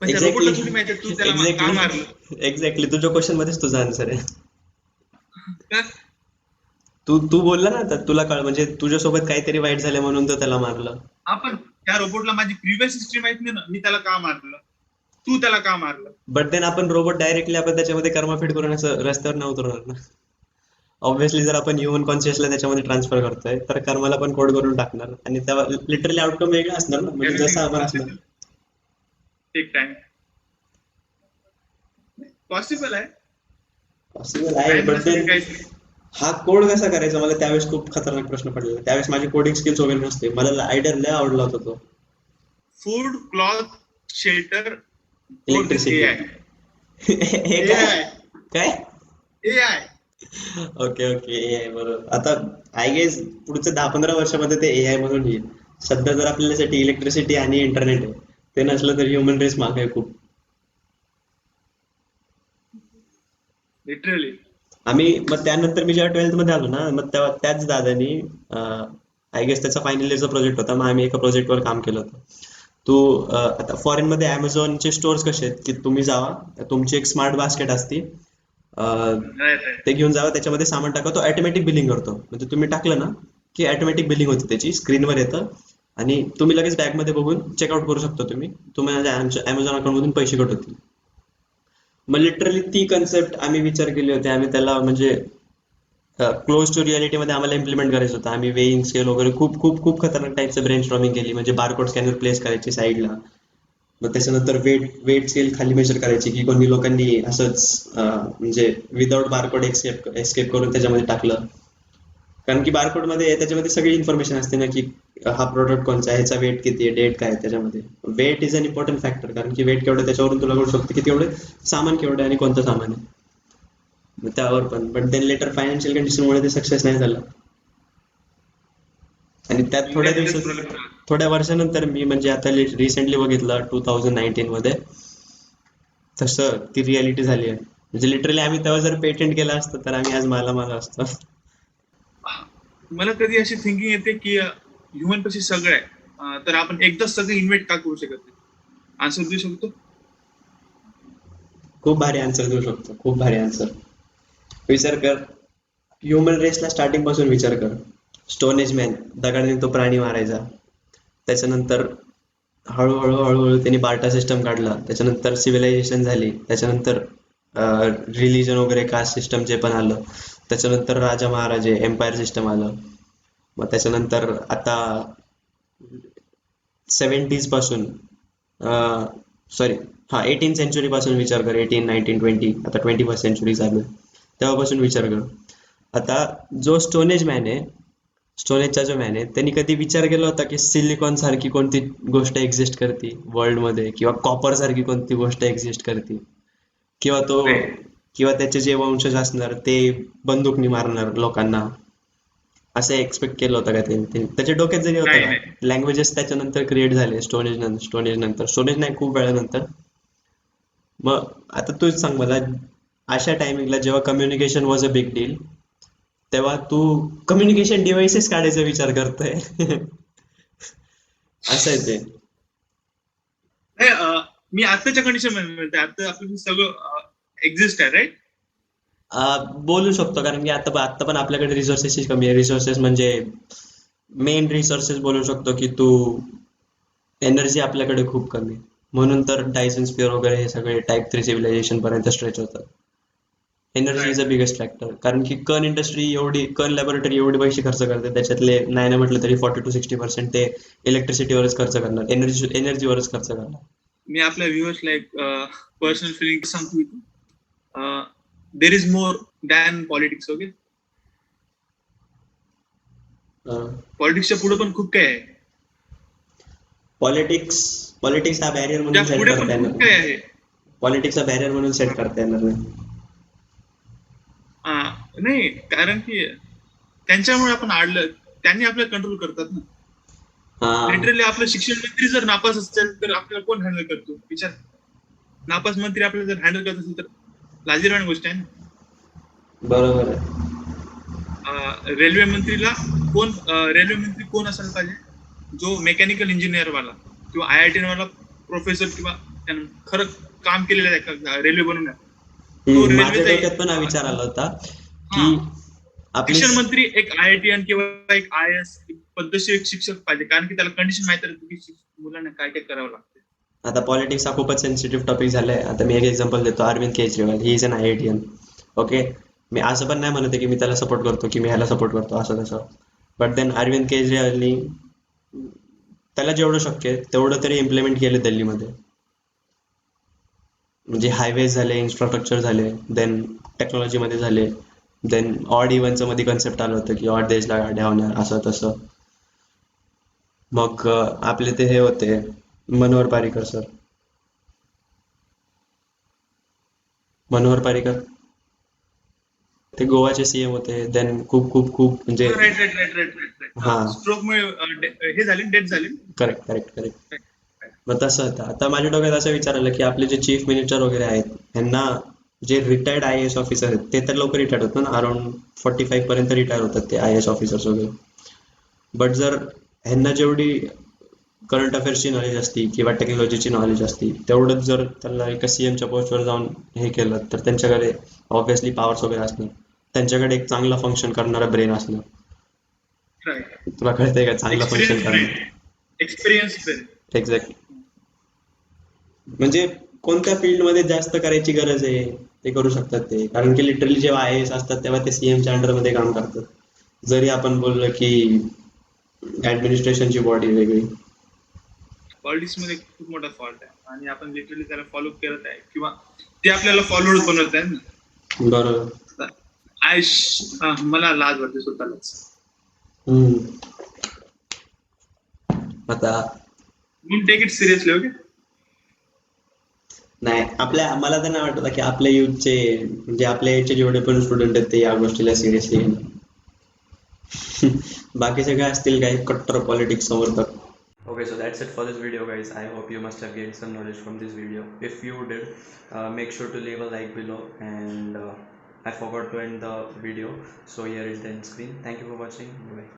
पण त्या एक्झॅक्टली. रोबोटला थोडी माहिती आहे तू त्याला का एक्झॅक्टली. मारलं. एक्झॅक्टली तुझ्या क्वेश्चन मध्येच तुझा आन्सर आहे. का? तू तू बोलला ना आता, तुला कळ म्हणजे तुझ्यासोबत काहीतरी वाईट झालं म्हणून तो त्याला मारलं. आपण त्या रोबोटला माझी प्रिव्हियस हिस्ट्री माहित नाही ना, मी त्याला का मारलं, तू त्याला का मारलं. बट देन आपण रोबोट डायरेक्टली आपण त्याच्यामध्ये कर्म फीड करून असं रस्त्यावर नाही उतरवणार ना. ऑब्व्हियसली जर आपण ह्युमन कॉन्शियसला त्याच्यामध्ये ट्रान्सफर करतोय तर कर्माला पण कोड करून टाकणार आणि तेव्हा लिटरली आउटकम वेगळा असणार ना, म्हणजे जसं एव्हरीथिंग इज आपण असणार. पॉसिबल. Take time. पॉसिबल आहे. पॉसिबल आहे, टाइम बट नसलं देन काहीच नाही. हा कोड कसा करायचा, मला त्यावेळेस खूप खतरनाक प्रश्न पडलेला. त्यावेळेस माझी कोडिंग स्किल्स वगैरे नसते, मला आयडिया लय आवडला होता तो. Food, cloth, shelter for this electricity. AI. हे काय एआय काय एआय ओके ओके, एआय बरोबर. आता आय गेस पुढच्या 10-15 वर्षामध्ये ते एआय म्हणून येईल. सध्या जर आपल्यासाठी इलेक्ट्रिसिटी आणि इंटरनेट आहे, ते नसलं तर ह्युमन रेस मागे आहे खूप. लिटरली. मग त्यानंतर मी जेव्हा 12th मध्ये आलो ना, मग तेव्हा त्याच दादानी आय गेस त्याचा फायनल इयरचा प्रोजेक्ट होता, मग आम्ही एका प्रोजेक्टवर काम केलं होतं. आता फॉरेन मध्ये अमेझॉनचे स्टोअर्स कसे आहेत की तुम्ही जावा, तुमची एक स्मार्ट बास्केट असते, राईट राईट. ते घेऊन जावा, त्याच्यामध्ये सामान टाका, तो ऑटोमॅटिक बिलिंग करतो. म्हणजे तुम्ही टाकलं ना की ऑटोमॅटिक बिलिंग होते, त्याची स्क्रीनवर येतं आणि तुम्ही लगेच बॅगमध्ये बघून चेकआउट करू शकता. तुम्हाला अमेझॉन अकाउंट मधून पैसे कट होतील. मग लिटरली ती कन्सेप्ट आम्ही विचार केली होती, आम्ही त्याला म्हणजे क्लोज टू रियालिटी मध्ये आम्हाला इम्प्लिमेंट करायचं होतं. आम्ही वेईंग स्केल वगैरे खूप खूप खूप खतरनाक टाईपचं ब्रेनस्टॉर्मिंग केली, म्हणजे बारकोड स्कॅनर प्लेस करायची साईडला, मग त्याच्यानंतर वेट स्केल खाली मेजर करायची की कोणी लोकांनी असंच म्हणजे विदाउट बारकोड एस्केप करून त्याच्यामध्ये टाकलं. कारण की बारकोड मध्ये त्याच्यामध्ये सगळी इन्फॉर्मेशन असते ना, की हा प्रोडक्ट कोणचा आहे, ह्याचा वेट किती आहे, डेट काय आहे. त्याच्यामध्ये weight is an important factor, कारण की वेट केवढं त्याच्यावरून तुला कळू शकतं की तेवढं सामान केवढं आहे आणि कोणतं सामान आहे. मग त्यावर पण देन लेटर फायनान्शियल कंडिशनमुळे ते सक्सेस नाही झालं. आणि त्यात थोड्या वर्षानंतर मी म्हणजे आता रिसेंटली बघितलं 2019 मध्ये, तसं ती रियालिटी झाली आहे. म्हणजे लिटरली आम्ही तेव्हा जर पेटंट केलं असतं तर आम्ही आज मालामाल असतो. मला कधी अशी थिंकिंग येते की ह्युमन पशी सगळं आहे, तर आपण एकदाच सगळं इन्व्हेंट का करू शकत नाही? आन्सर देऊ शकतो? खूप भारी आन्सर देऊ शकतो, खूप भारी आन्सर. विचार कर, ह्युमन रेसला स्टार्टिंग पासून विचार कर. स्टोन एज मॅन, दगडाने तो प्राणी मारायचा. त्याच्यानंतर हळूहळू हळूहळू त्यांनी बार्टा सिस्टम काढला. त्याच्यानंतर सिव्हिलायझेशन झाली. त्याच्यानंतर रिलिजन वगैरे कास्ट सिस्टम जे पण आलं. त्याच्यानंतर राजा महाराजे एम्पायर सिस्टम आलं. मग त्याच्यानंतर आता 70s पासून, सॉरी 18 सेंचुरी पासून विचार कर. 18, 19, 20, आता 21st सेंचुरी चालू आहे. तेव्हापासून विचार कर. आता जो स्टोनेज मॅन आहे, स्टोनेजचा जो मॅन आहे, त्यांनी कधी विचार केला होता की सिलिकॉन सारखी कोणती गोष्ट एक्झिस्ट करते वर्ल्ड मध्ये, किंवा कॉपर सारखी कोणती गोष्ट एक्झिस्ट करते, किंवा किंवा त्याचे जे वंशज असणार ते बंदुकनी मारणार लोकांना, असं एक्सपेक्ट केलं होतं का त्याच्या डोक्यात जरी होतं का? लँग्वेजेस त्याच्यानंतर क्रिएट झाले स्टोनेज नंतर, स्टोनेज नाही खूप वेळानंतर. मग आता तूच सांग मला, अशा टायमिंगला जेव्हा communication was a big deal, तेव्हा तू कम्युनिकेशन डिव्हाइसेस काढायचा विचार करतोय. असं आहे ते. मी आताच्या कंडिशन मध्ये म्हणते, आता आपलं सगळं एक्झिस्ट आहे, राईट? बोलू शकतो, कारण की आता पण आपल्याकडे रिसोर्सेसची कमी आहे. रिसोर्सेस म्हणजे मेन रिसोर्सेस बोलू शकतो की तू, एनर्जी आपल्याकडे खूप कमी आहे. म्हणून तर डायसन स्पिअर वगैरे हे सगळे टाईप 3 सिव्हिलायझेशन पर्यंत स्ट्रेच होतात. Energy is a biggest factor, कारण की कर्ण लॅबोरेटरी एवढे पैसे खर्च करते, त्याच्यातले नाही ना म्हटलं तरी 40 to 60% ते इलेक्ट्रिसिटीवरच खर्च करणार, एनर्जीवरच खर्च करणार. मी आपल्या व्ह्युअर्सला एक पर्सनल फिलिंग सांगतो. There is more than politics. Okay, पॉलिटिक्सच्या पुढे पण खूप काय आहे. पॉलिटिक्स हा बॅरियर म्हणून त्या सेट पुढे करता पण येणार खूप नाही. काय आहे. पॉलिटिक्स हा बॅरियर म्हणून सेट करता येणार नाही. नाही, कारण की त्यांच्यामुळे आपण आडलं, त्यांनी आपल्याला कंट्रोल करतात ना. हा, लिटरली आपलं शिक्षण मंत्री जर नापास असेल तर आपल्याला कोण हँडल करतो? विचार. नापास मंत्री आपल्याला जर हँडल करत असेल तर लाजिरवाणी गोष्ट आहे ना. बरोबर आहे. रेल्वे मंत्री कोण असायला पाहिजे? जो मेकॅनिकल इंजिनियर वाला किंवा IIT वाला प्रोफेसर, किंवा त्यानं खरं काम केलेलं आहे रेल्वे बनवण्यात, तो माझ्या रेल्वेचा. डोक्यात पण हा विचार आला होता हा, की आपली शिक्षण मंत्री एक IITian किंवा एक IAS पद्धतशीर एक शिक्षक पाहिजे, कारण की त्याला कंडिशन माहिती आहे की मुलांना काय काय करावं लागतं. आता पॉलिटिक्स हा खूपच सेन्सिटिव्ह टॉपिक झालाय. आता मी एक एक्झाम्पल देतो, Arvind Kejriwal, he is an IITian. Okay, मी असं पण नाही म्हणत की मी त्याला सपोर्ट करतो, की मी ह्याला सपोर्ट करतो असं तसं. बट देन अरविंद केजरीवालनी त्याला जेवढं शक्य आहे तेवढं तरी इम्प्लिमेंट केले दिल्लीमध्ये. म्हणजे हायवेज झाले, इन्फ्रास्ट्रक्चर झाले, देन टेक्नॉलॉजीमध्ये झाले, देन ऑड इव्हनचं मध्ये कन्सेप्ट आलं होतं की ऑड डेजला गाड्या होणार असं तसं. मग आपले ते हे होते मनोहर पारिकर सर, मनोहर पारिकर ते गोवाचे CM होते. देन खूप खूप खूप म्हणजे हा, स्ट्रोकमुळे हे झाले, डेथ झाली. Correct correct correct. मग तसं होतं. आता माझ्या डोक्यात असं विचार आलं की आपले जे चीफ मिनिस्टर वगैरे आहेत, ह्यांना जे रिटायर्ड IAS ऑफिसर आहेत ते तर लवकर रिटायर्ड होतात ना, अराउंड 45 पर्यंत रिटायर होतात ते IAS ऑफिसर्स वगैरे. बट जर ह्यांना जेवढी करंट अफेअर्सची नॉलेज असती किंवा टेक्नॉलॉजीची नॉलेज असती, तेवढंच जर त्याला एका CMच्या पोस्टवर जाऊन हे केलं तर त्यांच्याकडे ऑब्व्हियसली पॉवर्स वगैरे असणार, त्यांच्याकडे एक चांगला फंक्शन करणारा ब्रेन असणार. तुला कळतंय का? चांगला फंक्शन करणार. एक्सपिरियन्स. एक्झॅक्ट. म्हणजे कोणत्या फील्डमध्ये जास्त करायची गरज आहे ते करू शकतात ते, कारण की लिटरली जेव्हा IAS असतात तेव्हा ते CMच्या अंडरमध्ये काम करतात. जरी आपण बोललो की ऍडमिनिस्ट्रेशनची बॉडी वेगळी. पॉलिटिक्स मध्ये खूप मोठा फॉल्ट आहे आणि आपण लिटरली त्याला फॉलो करत आहे, किंवा ते आपल्याला फॉलोअर्स बनवत आहे ना. बरोबर. मला लाज वाटते स्वतःलाच. आता टेक इट सिरियसली. ओके, नाही आपल्या मला तर नाही वाटत की आपल्या युथचे म्हणजे आपल्या एजचे जेवढे पण स्टुडंट आहेत ते या गोष्टीला सिरियसली घेणार. बाकी सगळे असतील काही कट्टर पॉलिटिक्स समर्थक. Okay, so that's it for this video, guys. I hope you must have gained some knowledge from this video. If you did, make sure to leave a like below, and I forgot to end the video, so here is the end screen. Thank you for watching. Bye.